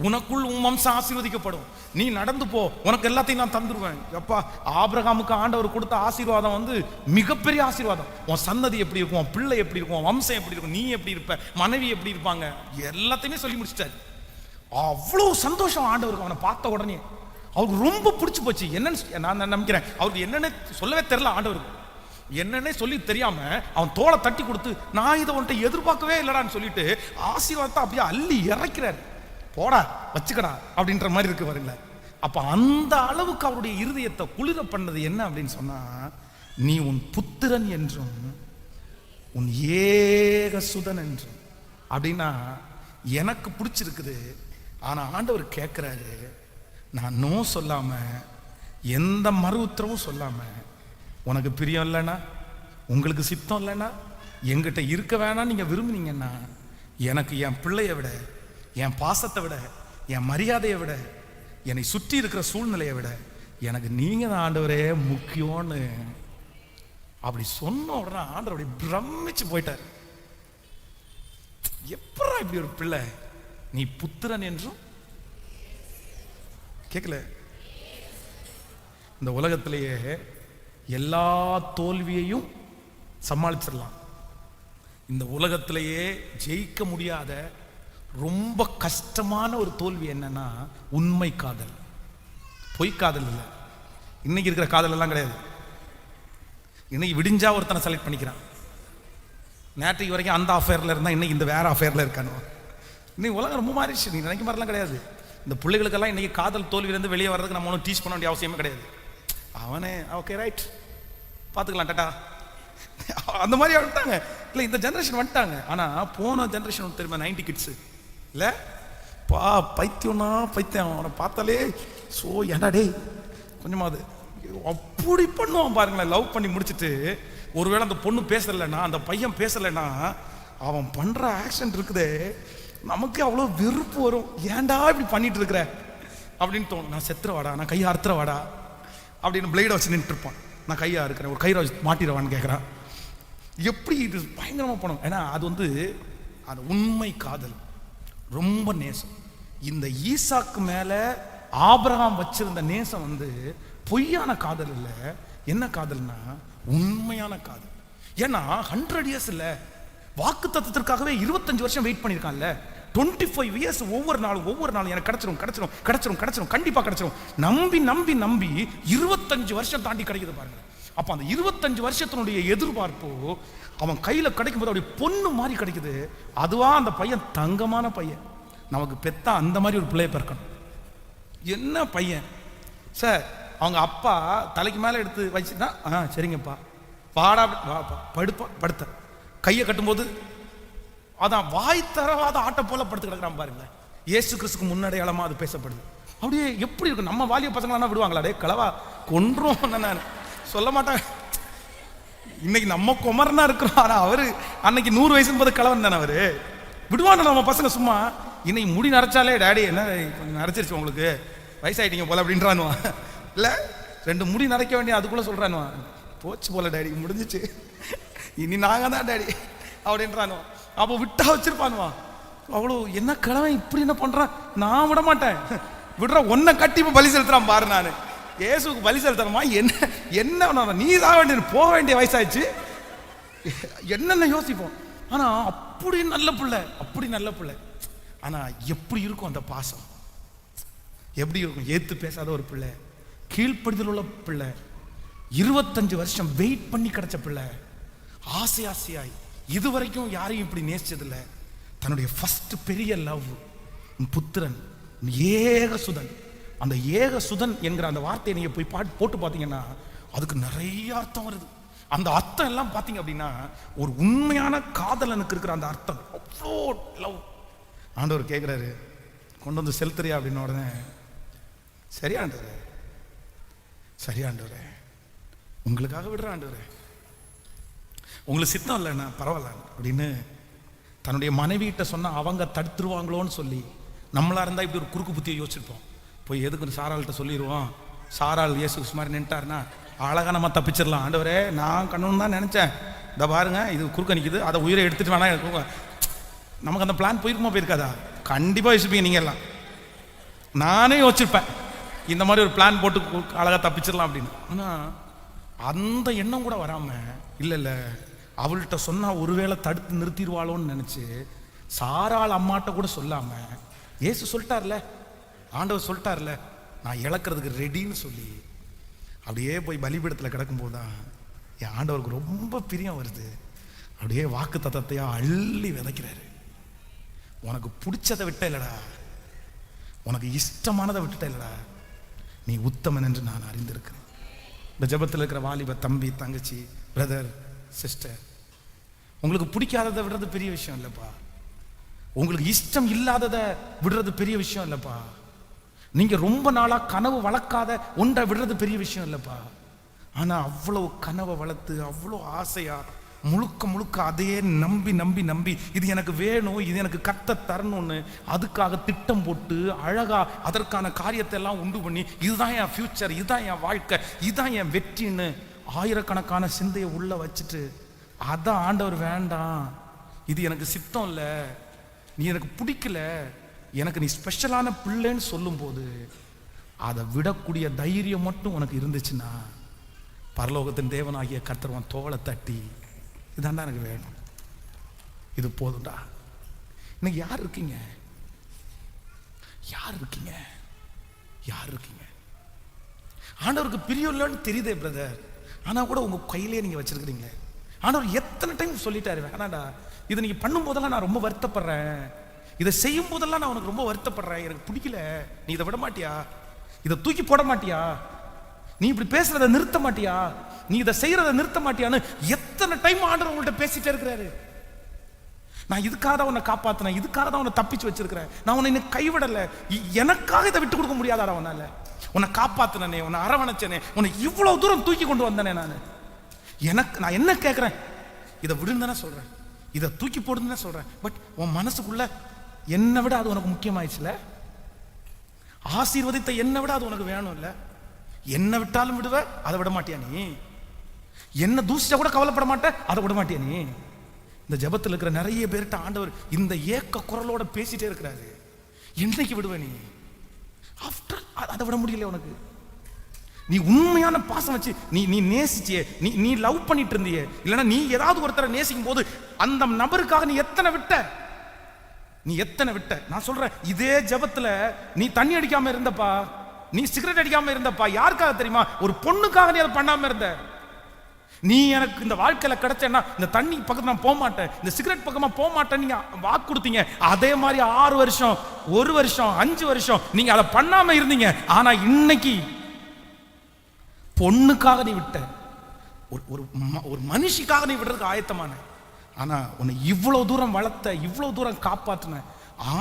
உனக்குள் உன் வம்சம் ஆசீர்வதிக்கப்படும், நீ நடந்து போ, உனக்கு எல்லாத்தையும் நான் தந்துருவேன். அப்பா, ஆபிரகாமுக்கு ஆண்டவர் கொடுத்த ஆசீர்வாதம் வந்து மிகப்பெரிய ஆசீர்வாதம். உன் சந்ததி எப்படி இருக்கும், உன் பிள்ளை எப்படி இருக்கும், உன் வம்சம் எப்படி இருக்கும், நீ எப்படி இருப்ப, மனைவி எப்படி இருப்பாங்க, எல்லாத்தையுமே சொல்லி முடிச்சிட்டாரு. அவ்வளோ சந்தோஷம் ஆண்டவருக்கு. அவனை பார்த்த உடனே அவருக்கு ரொம்ப பிடிச்சி போச்சு. என்னன்னு நான் நம்பிக்கிறேன், அவருக்கு என்னன்னு சொல்லவே தெரியல. ஆண்டவருக்கு என்னன்னே சொல்லி தெரியாம அவன் தோலை தட்டி கொடுத்து, நான் இதை உன்கிட்ட எதிர்பார்க்கவே இல்லடான்னு சொல்லிட்டு ஆசீர்வாதத்தை அப்படியே அள்ளி இறக்கிறாரு. போடா, வச்சுக்கடா அப்படின்ற மாதிரி இருக்கு பாருங்களேன். அப்ப அந்த அளவுக்கு அவருடைய இருதயத்தை குளிர பண்ணது என்ன அப்படின்னு சொன்னா, நீ உன் புத்திரன் என்றும் உன் ஏக சுதன் என்றும். அப்படின்னா எனக்கு பிடிச்சிருக்குது. ஆனா ஆண்டவர் கேட்கிறாரு, நான் நோ சொல்லாம எந்த மறு உத்தரவும் சொல்லாம, உனக்கு பிரியம் இல்லைன்னா, உங்களுக்கு சித்தம் இல்லைன்னா, என்கிட்ட இருக்க வேணாம் நீங்க விரும்புனீங்கன்னா, எனக்கு என் பிள்ளைய விட, என் பாசத்தை விட, என் மரியாதையை விட, என்னை சுற்றி இருக்கிற சூழ்நிலையை விட எனக்கு நீங்க தான் ஆண்டவரே முக்கியம்னு அப்படி சொன்ன உடனே ஆண்டவர் அப்படி பிரமிச்சு போயிட்டார். எப்படா இப்படி ஒரு பிள்ளை, நீ புத்திரன் என்றும் கேட்கல. இந்த உலகத்திலேயே எல்லா தோல்வியையும் சமாளிச்சிடலாம். இந்த உலகத்திலேயே ஜெயிக்க முடியாத ரொம்ப கஷ்டமான ஒரு தோல்வி என்னன்னா, உண்மை காதல். பொய் காதல் இல்லை. இன்னைக்கு இருக்கிற காதல் எல்லாம் கிடையாது. இன்னைக்கு விடிஞ்சா ஒருத்தனை செலக்ட் பண்ணிக்கிறான். நேற்றைக்கு வரைக்கும் அந்த அஃபேர்ல இருந்தா இன்னைக்கு இந்த வேற அஃபேர்ல இருக்கானு. இன்னைக்கு உலகம் ரொம்ப மாறிடுச்சு. நீ நினைக்க மாதிரிலாம் கிடையாது. இந்த பிள்ளைகளுக்கெல்லாம் இன்னைக்கு காதல் தோல்வியிலேருந்து வெளியே வர்றதுக்கு நம்ம ஒன்றும் டீச் பண்ண வேண்டிய அவசியமே கிடையாது. அவனே ஓகே ரைட் பார்த்துக்கலாம் டாட்டா அந்த மாதிரி வந்துட்டாங்க. இல்லை, இந்த ஜென்ரேஷன் வந்துட்டாங்க. ஆனால் போன ஜென்ரேஷன் தெரியுமா, 90 கிட்ஸு இல்லை பா, பைத்தியம்னா பைத்தியம். அவனை பார்த்தாலே ஸோ ஏண்டா டேய் கொஞ்சமாவது அப்படி பண்ணுவான் பாருங்களேன். லவ் பண்ணி முடிச்சுட்டு ஒருவேளை அந்த பொண்ணு பேசலைன்னா, அந்த பையன் பேசலைன்னா, அவன் பண்ணுற ஆக்ஷன் இருக்குதே, நமக்கு அவ்வளோ வெறுப்பு வரும். ஏன்டா இப்படி பண்ணிட்டு இருக்கிற அப்படின்னு தோணும். நான் செத்துற வாடா, நான் கையை அறுத்துற வாடா அப்படின்னு பிளேடை வச்சு நின்றுட்டு இருப்பான். நான் கையை அறுக்கிறேன், ஒரு கயிறை வச்சு மாட்டிடுவான்னு கேட்குறான். எப்படி இது பயங்கரமாக போனோம். ஏன்னா அது வந்து அது உண்மை காதல், ரொம்ப நேசம். இந்த ஈசாக்கு மேல ஆபிரகாம் வச்சிருந்த நேசம் வந்து பொய்யான காதல் இல்லை. என்ன காதல்னா உண்மையான காதல். ஏன்னா 100 years இல்லை, வாக்குத்தத்தத்திற்காகவே 25 வருஷம் வெயிட் பண்ணியிருக்கான்ல. 25 இயர்ஸ் ஒவ்வொரு நாளும் எனக்கு கிடைச்சிரும், கண்டிப்பா கிடைச்சிரும். நம்பி 25 வருஷம் தாண்டி கிடைக்குது பாருங்க. அப்ப அந்த 25 வருஷத்தினுடைய எதிர்பார்ப்பு அவன் கையில கிடைக்கும் போது அப்படி பொண்ணு மாதிரி கிடைக்குது. அதுவா அந்த பையன் தங்கமான பையன். நமக்கு பெத்தா அந்த மாதிரி ஒரு பிள்ளைய பிறக்கணும். என்ன பையன் சார், அவங்க அப்பா தலைக்கு மேல எடுத்து வச்சுட்டா, சரிங்கப்பா வாடா வாப்பா படுத்த கையை கட்டும்போது அதான் வாய் தரவாத ஆட்ட போல படுத்து கிடக்குறான் பாருங்க. இயேசு கிறிஸ்துக்கு முன்னடையாளமா அது பேசப்படுது. அப்படியே எப்படி இருக்கும்? நம்ம வாலிய பசங்களா விடுவாங்களா? டே களவா கொன்றும் நான் சொல்ல மாட்டேன். இன்னைக்கு நம்ம குமரனா இருக்கிறோம். ஆனா அவரு அன்னைக்கு 100 வயசுன்னு போது கலவன் தானே அவரு. விடுவான நம்ம பசங்க சும்மா. இன்னைக்கு முடி நரைச்சாலே டேடி என்ன நரைச்சிருச்சு உங்களுக்கு, வயசாயிட்டீங்க போல அப்படின்றானுவா. இல்ல 2 முடி நரைக்க வேண்டிய அதுக்குள்ள சொல்றானுவா, போச்சு போல டேடி முடிஞ்சிச்சு, இனி நாங்க தான் டேடி அப்படின்றானுவா. அப்போ விட்டா வச்சிருப்பானுவா. அவ்வளோ என்ன கிழவன் இப்படி என்ன பண்றான், நான் விட மாட்டேன், விடுற ஒன்ன கட்டி இப்ப பலி செலுத்துறான் பாரு. நான் இயேசுக்கு பலி செலுத்தணுமா? என்ன நீ தான் வேண்டிய போக வேண்டிய வயசாச்சு என்னென்ன யோசிப்போம். ஆனா அப்படி நல்ல பிள்ளை. ஆனா எப்படி இருக்கும் அந்த பாசம், எப்படி இருக்கும்? ஏத்து பேசாத ஒரு பிள்ளை, கீழ்ப்படிதல் உள்ள பிள்ளை, 25 வருஷம் வெயிட் பண்ணி கிடைச்ச பிள்ளை, ஆசையாய் இதுவரைக்கும் யாரையும் இப்படி நேசிச்சதில்ல. தன்னுடைய ஃபர்ஸ்ட் பெரிய லவ் புத்திரன் ஏகசுதன். அந்த ஏகசுதன் என்கிற அந்த வார்த்தையை நீங்க போய் போட்டு பார்த்தீங்கன்னா அதுக்கு நிறைய அர்த்தம் வருது. அந்த அர்த்தம் எல்லாம் பார்த்தீங்க அப்படின்னா ஒரு உண்மையான காதலனுக்கு இருக்கிற அந்த அர்த்தம் அவ்வளோ லவ். ஆண்டவர் கேட்குறாரு, கொண்டு வந்து செலுத்துறியா அப்படின்னு. உடனே சரியாண்டவரே உங்களுக்காக விடுற ஆண்டவரே, உங்களுக்கு சித்தம் இல்லைண்ணா பரவாயில்ல அப்படின்னு தன்னுடைய மனைவியிட்ட சொன்னா அவங்க தடுத்துருவாங்களோன்னு சொல்லி, நம்மளா இருந்தா இப்படி ஒரு குறுக்கு புத்தியை யோசிச்சிருப்போம். போய் எதுக்கு சாராள்கிட்ட சொல்லிடுவோம், சாராள் இயேசு மாதிரி நின்ட்டாருன்னா அழகா நம்ம தப்பிச்சிடலாம். ஆண்டவரே நான் கண்ணு தான் நினைச்சேன், இந்த பாருங்க இது குறுக்க நிற்குது, அதை உயிரை எடுத்துட்டு வேணா நமக்கு அந்த பிளான் போயிருக்காதா? கண்டிப்பா யோசிப்பீங்க நீங்க எல்லாம். நானே யோசிச்சிருப்பேன் இந்த மாதிரி ஒரு பிளான் போட்டு அழகா தப்பிச்சிடலாம் அப்படின்னு. ஆனா அந்த எண்ணம் கூட வராம இல்ல அவள்கிட்ட சொன்னா ஒருவேளை தடுத்து நிறுத்திடுவாளோன்னு நினைச்சு சாராள் அம்மாட்ட கூட சொல்லாம இயேசு சொல்லிட்டார்ல, ஆண்டவர் சொல்லிட்டார்ல நான் இழக்கிறதுக்கு ரெடின்னு சொல்லி அப்படியே போய் பலிபீடத்தில் கிடக்கும் போதுதான் என் ஆண்டவருக்கு ரொம்ப பிரியம் வருது. அப்படியே வாக்கு தத்தத்தையா அள்ளி விதைக்கிறாரு. உனக்கு பிடிச்சதை விட்ட இல்லடா, உனக்கு இஷ்டமானதை விட்டுட்ட இல்லடா, நீ உத்தமன் என்று நான் அறிந்திருக்கிறேன். இந்த ஜெபத்தில் இருக்கிற வாலிப தம்பி தங்கச்சி பிரதர் சிஸ்டர், உங்களுக்கு பிடிக்காததை விடுறது பெரிய விஷயம் இல்லப்பா, உங்களுக்கு இஷ்டம் இல்லாததை விடுறது பெரிய விஷயம் இல்லப்பா, நீங்க ரொம்ப நாளா கனவு வளர்க்காத ஒன்றை விடுறது பெரிய விஷயம் இல்லப்பா. ஆனா அவ்வளவு கனவை வளர்த்து அவ்வளோ ஆசையா முழுக்க அதையே நம்பி இது எனக்கு வேணும், இது எனக்கு கர்த்தர் தரணும்னு அதுக்காக திட்டம் போட்டு அழகா அதற்கான காரியத்தை எல்லாம் உண்டு பண்ணி இதுதான் என் ஃபியூச்சர், இதுதான் என் வாழ்க்கை, இதுதான் என் வெற்றின்னு ஆயிரக்கணக்கான சிந்தையை உள்ள வச்சுட்டு அதான் ஆண்டவர் வேண்டாம், இது எனக்கு சித்தம் இல்லை, நீ எனக்கு பிடிக்கல, எனக்கு நீ ஸ்பெஷலான பிள்ளைன்னு சொல்லும் போது அதை விடக்கூடிய தைரியம் மட்டும் உனக்கு இருந்துச்சுன்னா பரலோகத்தின் தேவனாகிய கர்த்தர் தோளை தட்டி இதாண்டா எனக்கு வேணும், இது போதும்டா. இன்னைக்கு யார் இருக்கீங்க? ஆண்டவருக்கு பிரியம் இல்லைன்னு தெரியுதே பிரதர், ஆனா கூட உங்க கையிலேயே நீங்க வச்சிருக்கிறீங்க. ஆண்டவர் எத்தனை டைம் சொல்லிட்டாரு வேணாடா, இதை நீங்க பண்ணும் போதெல்லாம் நான் ரொம்ப வருத்தப்படுறேன், இதை செய்யும் போதெல்லாம் நான் உனக்கு ரொம்ப வருத்தப்படுறேன், எனக்கு பிடிக்கல, நீ இதை விட மாட்டியா, இதை தூக்கி போட மாட்டியா, நீ இப்படி பேசுறத நிறுத்த மாட்டியா, நீ இதை செய்யறத நிறுத்த மாட்டியான்னு எத்தனை டைம் ஆண்டவர் உங்கள்கிட்ட பேசிட்டே இருக்கிறாரு. நான் இதுக்காக தான் உன்னை காப்பாத்தினேன், இதுக்காக தான் உன்னை தப்பிச்சு வச்சிருக்கிறேன், நான் உன்னை இன்னும் கைவிடல, எனக்காக இதை விட்டு கொடுக்க முடியாதாடா உன்னால, உன்னை காப்பாத்தினே, உன்னை அரவணைச்சனே, உன்னை இவ்வளவு தூரம் தூக்கி கொண்டு வந்தனே, நான் என்ன கேட்கிறேன், இதை விடுன்னு தானே சொல்றேன், இதை தூக்கி போடுன்னு தான் சொல்றேன், பட் உன் மனசுக்குள்ள என்னை விட அது உனக்கு முக்கியமாயிடுச்சுல, ஆசீர்வதித்த என்னை விட அது உனக்கு வேணும் இல்ல, என்ன விட்டாலும் விடுவ, அதை விட மாட்டியா நீ, என்ன தூசிச்சா கூட கவலைப்பட மாட்டேன், அதை விட மாட்டியா நீ. இந்த ஜெபத்தில் இருக்கிற நிறைய பேர்கிட்ட ஆண்டவர் இந்த ஏக்க குரலோட பேசிட்டே இருக்கிறாரு, என்னைக்கு விடுவ நீ, ஆஃப்டர் அதை விட முடியல உனக்கு, நீ உண்மையான பாசம் வச்சு நீ நேசிச்சியே, நீ லவ் பண்ணிட்டு இருந்தியே, இல்லைன்னா நீ ஏதாவது ஒருத்தரை நேசிக்கும் போது அந்த நபருக்காக நீ எத்தனை விட்ட. நான் சொல்றேன், இதே ஜெபத்துல நீ தண்ணி அடிக்காம இருந்தப்பா, நீ சிகரெட் அடிக்காம இருந்தப்பா, யாருக்காக தெரியுமா? ஒரு பொண்ணுக்காக நீ அதை பண்ணாம இருந்த. நீ எனக்கு இந்த வாழ்க்கையில கிடைச்சேன்னா இந்த தண்ணி பக்கத்துல நான் போக மாட்டேன், இந்த சிகரெட் பக்கமா போக மாட்டேன் நீங்க வாக்கு கொடுத்தீங்க. அதே மாதிரி 6 வருஷம் 1 வருஷம் 5 வருஷம் நீங்க அதை பண்ணாம இருந்தீங்க. ஆனா இன்னைக்கு பொண்ணுக்காக நீ விட்ட, ஒரு மனுஷிக்காக நீ விடுறதுக்கு ஆயத்தமான. ஆனா உன்னை இவ்வளவு தூரம் வளர்த்த, இவ்வளவு தூரம் காப்பாற்றின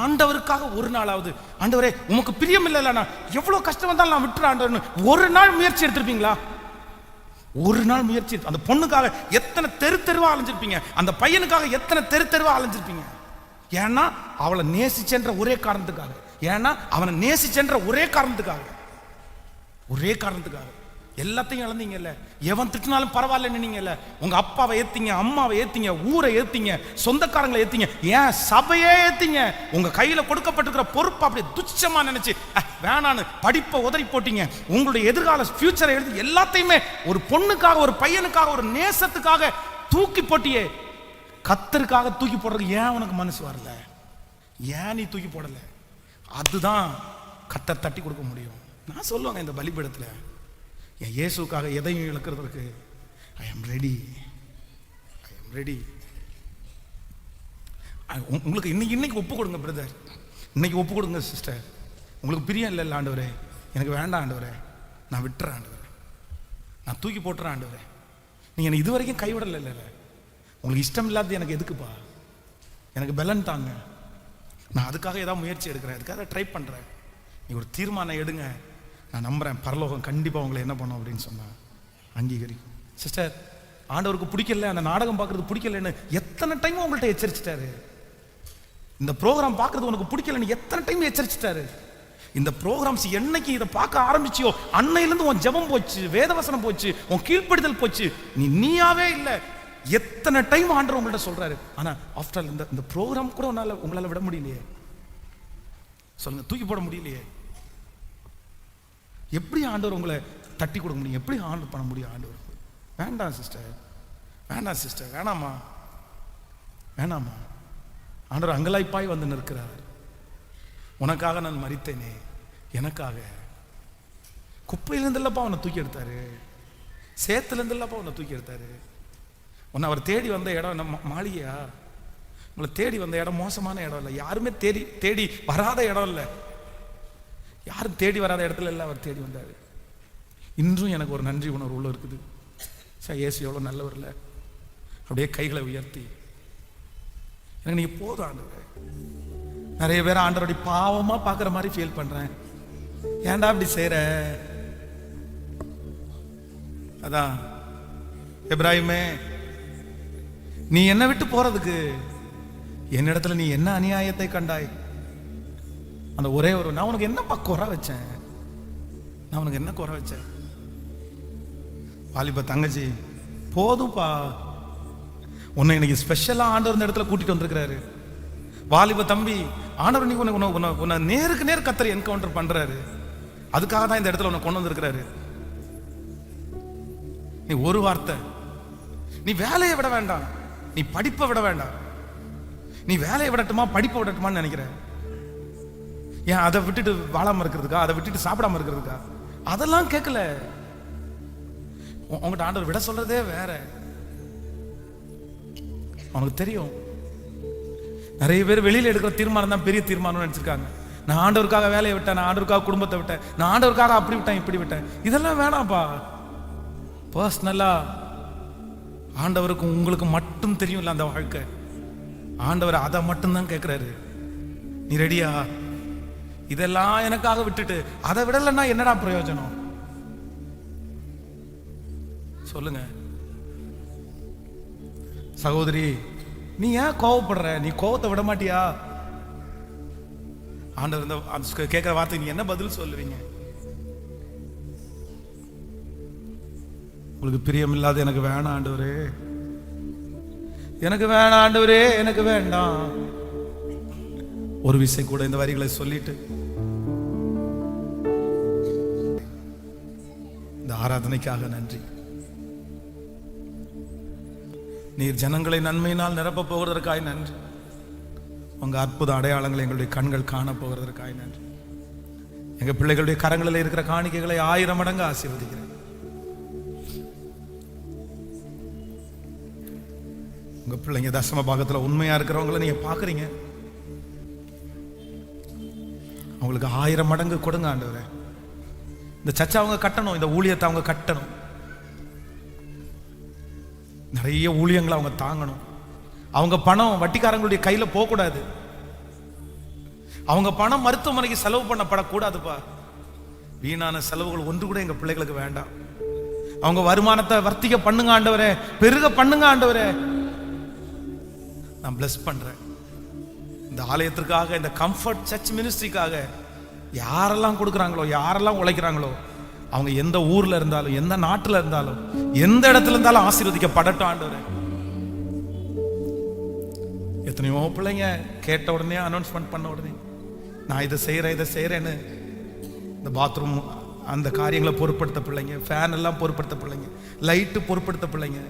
ஆண்டவருக்காக ஒரு நாளாவது, ஆண்டவரே உமக்கு பிரியம் இல்லைன்னா எவ்வளவு கஷ்டம் வந்தாலும் நான் விட்டுற ஆண்டவர்னு ஒரு நாள் முயற்சி எடுத்திருப்பீங்களா? ஒரு நாள் முயற்சி. அந்த பொண்ணுக்காக எத்தனை தெருவா அலைஞ்சிருப்பீங்க, அந்த பையனுக்காக எத்தனை தெருவா அலைஞ்சிருப்பீங்க. ஏன்னா அவளை நேசிச்சென்ற ஒரே காரணத்துக்காக, ஏன்னா அவனை நேசிச்சென்ற ஒரே காரணத்துக்காக எல்லாத்தையும் இழந்தீங்கல்ல. எவன் திட்டினாலும் பரவாயில்ல நின்னீங்கல்ல. உங்க அப்பாவை ஏத்தீங்க, அம்மாவை ஏத்தீங்க, ஊரை ஏத்தீங்க, சொந்தக்காரங்களை ஏத்தீங்க, ஏன் சபையே ஏத்தீங்க. உங்க கையில கொடுக்கப்பட்டிருக்கிற பொறுப்பை அப்படியே துச்சமா நினைச்சு வேணான்னு படிப்பை உதறி போட்டீங்க. உங்களுடைய எதிர்கால ஃபியூச்சரை எழுதி எல்லாத்தையுமே ஒரு பொண்ணுக்காக, ஒரு பையனுக்காக, ஒரு நேசத்துக்காக தூக்கி போட்டியே. கர்த்தருக்காக தூக்கி போடுறதுக்கு ஏன் உனக்கு மனசு வரல? ஏன் நீ தூக்கி போடல? அதுதான் கர்த்தர் தட்டி கொடுக்க முடியும். நான் சொல்லுவாங்க, இந்த பலிபீடத்துல என் இயேசுக்காக எதையும் இழக்கிறதுக்கு ஐ எம் ரெடி. உங்களுக்கு இன்னைக்கு ஒப்பு கொடுங்க பிரதர், இன்னைக்கு ஒப்பு கொடுங்க சிஸ்டர். உங்களுக்கு பிரியம் இல்லை ஆண்டவரே, எனக்கு வேண்டாம் ஆண்டவரே, நான் விட்டுறேன் ஆண்டவரே, நான் தூக்கி போட்டுறேன் ஆண்டவரே. நீங்கள் எனக்கு இது வரைக்கும் கைவிடலை. இல்லை உங்களுக்கு இஷ்டம் இல்லாத எனக்கு எதுக்குப்பா? எனக்கு பலன் தாங்க. நான் அதுக்காக ஏதாவது முயற்சி எடுக்கிறேன், அதுக்காக ட்ரை பண்ணுறேன். நீங்கள் ஒரு தீர்மானம் எடுங்க. நான் நம்புறேன் பரலோகம் கண்டிப்பாக உங்களை என்ன பண்ணும் அப்படின்னு சொன்னால் அங்கீகரிக்கும். சிஸ்டர், ஆண்டவருக்கு பிடிக்கல, அந்த நாடகம் பார்க்கறது பிடிக்கலன்னு எத்தனை டைம் உங்கள்கிட்ட எச்சரிச்சிட்டாரு. இந்த ப்ரோக்ராம் பார்க்கறது உனக்கு பிடிக்கலன்னு எத்தனை டைம் எச்சரிச்சிட்டாரு. இந்த ப்ரோக்ராம்ஸ் என்னைக்கு இதை பார்க்க ஆரம்பிச்சியோ அன்னையிலேருந்து உன் ஜெபம் போச்சு, வேதவசனம் போச்சு, உன் கீழ்ப்படுதல் போச்சு. நீயாவே இல்லை. எத்தனை டைம் ஆண்டவர் உங்கள்கிட்ட சொல்றாரு. ஆனா ஆஃப்டர் இந்த ப்ரோக்ராம் கூட உங்களால விட முடியலையே. சொல்லுங்க, தூக்கி போட முடியலையே. எப்படி ஆண்டவர் உங்களை தட்டி கொடுக்க முடியும்? எப்படி ஆண்டவர் பண்ண முடியும்? ஆண்டவர் வேண்டாம் சிஸ்டர், வேணாமா. ஆண்டவர் அங்கலாய்ப்பாய் வந்து நிற்கிறார். உனக்காக நான் மரித்தேனே, எனக்காக. குப்பையிலிருந்துல்லப்பா உன்னை தூக்கி எடுத்தாரு, சேத்துலேருந்துல்லப்பா உன்னை தூக்கி எடுத்தாரு. உன்னை அவர் தேடி வந்த இடம் நம்ம மாளிகையா? உங்களை தேடி வந்த இடம் மோசமான இடம் இல்லை, யாருமே தேடி வராத இடம் இல்லை, யாரும் தேடி வராத இடத்துல எல்லாம் அவர் தேடி வந்தார். இன்றும் எனக்கு ஒரு நன்றி உணர்வு உள்ள இருக்குது. சார், இயேசு எவ்வளோ நல்லவர் இல்லை. அப்படியே கைகளை உயர்த்தி எனக்கு நீங்க போதும் ஆண்டவரே. நிறைய பேர் ஆண்டவருடைய பாவமா பார்க்குற மாதிரி ஃபீல் பண்றேன். ஏன்டா அப்படி செய்யற? அதான் எப்ராஹிமே, நீ என்ன விட்டு போறதுக்கு என்னிடத்துல நீ என்ன அநியாயத்தை கண்டாய்? அந்த ஒரே ஒரு, நான் உனக்கு என்னப்பா குறை வச்சேன்? நான் உனக்கு என்ன குறை வச்சேன்? வாலிப தங்கச்சி, போதும்பா. உன்னை இன்னைக்கு ஸ்பெஷலா ஆண்டவர் இந்த இடத்துல கூட்டிட்டு வந்திருக்கிறாரு. வாலிப தம்பி, ஆண்டவர் நீ உன்னை நேருக்கு நேர் கர்த்தர் என்கவுண்டர் பண்றாரு. அதுக்காக தான் இந்த இடத்துல உன்னை கொண்டு வந்திருக்கிறாரு. நீ ஒரு வார்த்தை, நீ வேலையை விட வேண்டாம், நீ படிப்பை விட வேண்டாம். நீ வேலையை விடட்டுமா படிப்பை விடட்டுமான்னு நினைக்கிற? ஏன் அதை விட்டுட்டு வாழாம இருக்கிறதுக்கா? அதை விட்டுட்டு சாப்பிடாம இருக்கிறதுக்கா? அதெல்லாம் கேட்கல. உங்கள்கிட்ட ஆண்டவர் விட சொல்றதே வேற. அவனுக்கு தெரியும். நிறைய பேர் வெளியில எடுக்கிற தீர்மானம் தான் பெரிய தீர்மானம் நினைச்சிருக்காங்க. நான் ஆண்டவருக்காக வேலையை விட்டேன், நான் ஆண்டவருக்காக குடும்பத்தை விட்டேன், நான் ஆண்டவருக்காக அப்படி விட்டேன் இப்படி விட்டேன். இதெல்லாம் வேணாம்ப்பா. பர்சனலா ஆண்டவருக்கு உங்களுக்கு மட்டும் தெரியும்ல அந்த வாழ்க்கை. ஆண்டவர் அதை மட்டும்தான் கேட்கிறாரு. நீ ரெடியா? இதெல்லாம் எனக்காக விட்டுட்டு அதை விடலைன்னா என்னடா பிரயோஜனம்? சொல்லுங்க சகோதரி, நீ ஏன் கோவப்படுற? நீ கோவத்தை விட மாட்டியா? ஆண்டவர் கேட்கிற வார்த்தை நீ என்ன பதில் சொல்லுவீங்க? உங்களுக்கு பிரியம் இல்லாத எனக்கு வேணாம் ஆண்டவரே, எனக்கு வேணாம் ஆண்டவரே, எனக்கு வேண்டாம். ஒரு விசை கூட இந்த வரிகளை சொல்லிட்டு ஆராதனைக்காக நன்றி. நீர் ஜனங்களை நன்மையினால் நிரப்ப போகிறதற்காய் நன்றி. உங்க அற்புத அடையாளங்களை எங்களுடைய கண்கள் காண போகிறதற்காய் நன்றி. எங்க பிள்ளைகளுடைய கரங்களில் இருக்கிற காணிக்கைகளை 1000 மடங்கு ஆசீர்வதிக்கிறேன். உங்க பிள்ளைங்க தசம பாகத்துல உண்மையா இருக்கிறவங்களை நீங்க பாக்குறீங்க. அவங்களுக்கு 1000 மடங்கு கொடுங்க ஆண்டவரே. இந்த சர்ச்சை அவங்க கட்டணும், இந்த ஊழியத்தை அவங்க கட்டணும், நிறைய ஊழியங்களை அவங்க தாங்கணும். அவங்க பணம் வட்டிக்காரங்களுடைய கையில போகக்கூடாது. அவங்க பணம் மருத்துவமனைக்கு செலவு பண்ணப்படக்கூடாதுப்பா. வீணான செலவுகள் ஒன்று கூட எங்க பிள்ளைகளுக்கு வேண்டாம். அவங்க வருமானத்தை வர்த்திக்க பண்ணுங்க ஆண்டவரே, பெருக பண்ணுங்க ஆண்டவரே. நான் பிளஸ் பண்றேன். இந்த ஆலயத்திற்காக, இந்த கம்ஃபர்ட் சர்ச் மினிஸ்ட்ரிக்காக யாரெல்லாம் கொடுக்குறாங்களோ, யாரெல்லாம் உழைக்கிறாங்களோ, அவங்க எந்த ஊர்ல இருந்தாலும், எந்த நாட்டுல இருந்தாலும், எந்த இடத்துல இருந்தாலும் ஆசீர்வதிக்கப்படட்டும் ஆண்டவரே. எத்தனையோ பிள்ளைங்க கேட்ட உடனே, அனௌன்ஸ்மெண்ட் பண்ண உடனே நான் இதை செய்யறேன்னு இந்த பாத்ரூம் அந்த காரியங்களை பொறுப்படுத்த பிள்ளைங்க, ஃபேன் எல்லாம் பொறுப்படுத்த பிள்ளைங்க, லைட்டு பொறுப்படுத்த பிள்ளைங்க.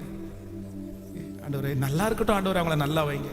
ஆண்டவரே நல்லா இருக்கட்டும் ஆண்டவரே, அவங்கள நல்லா வைங்க.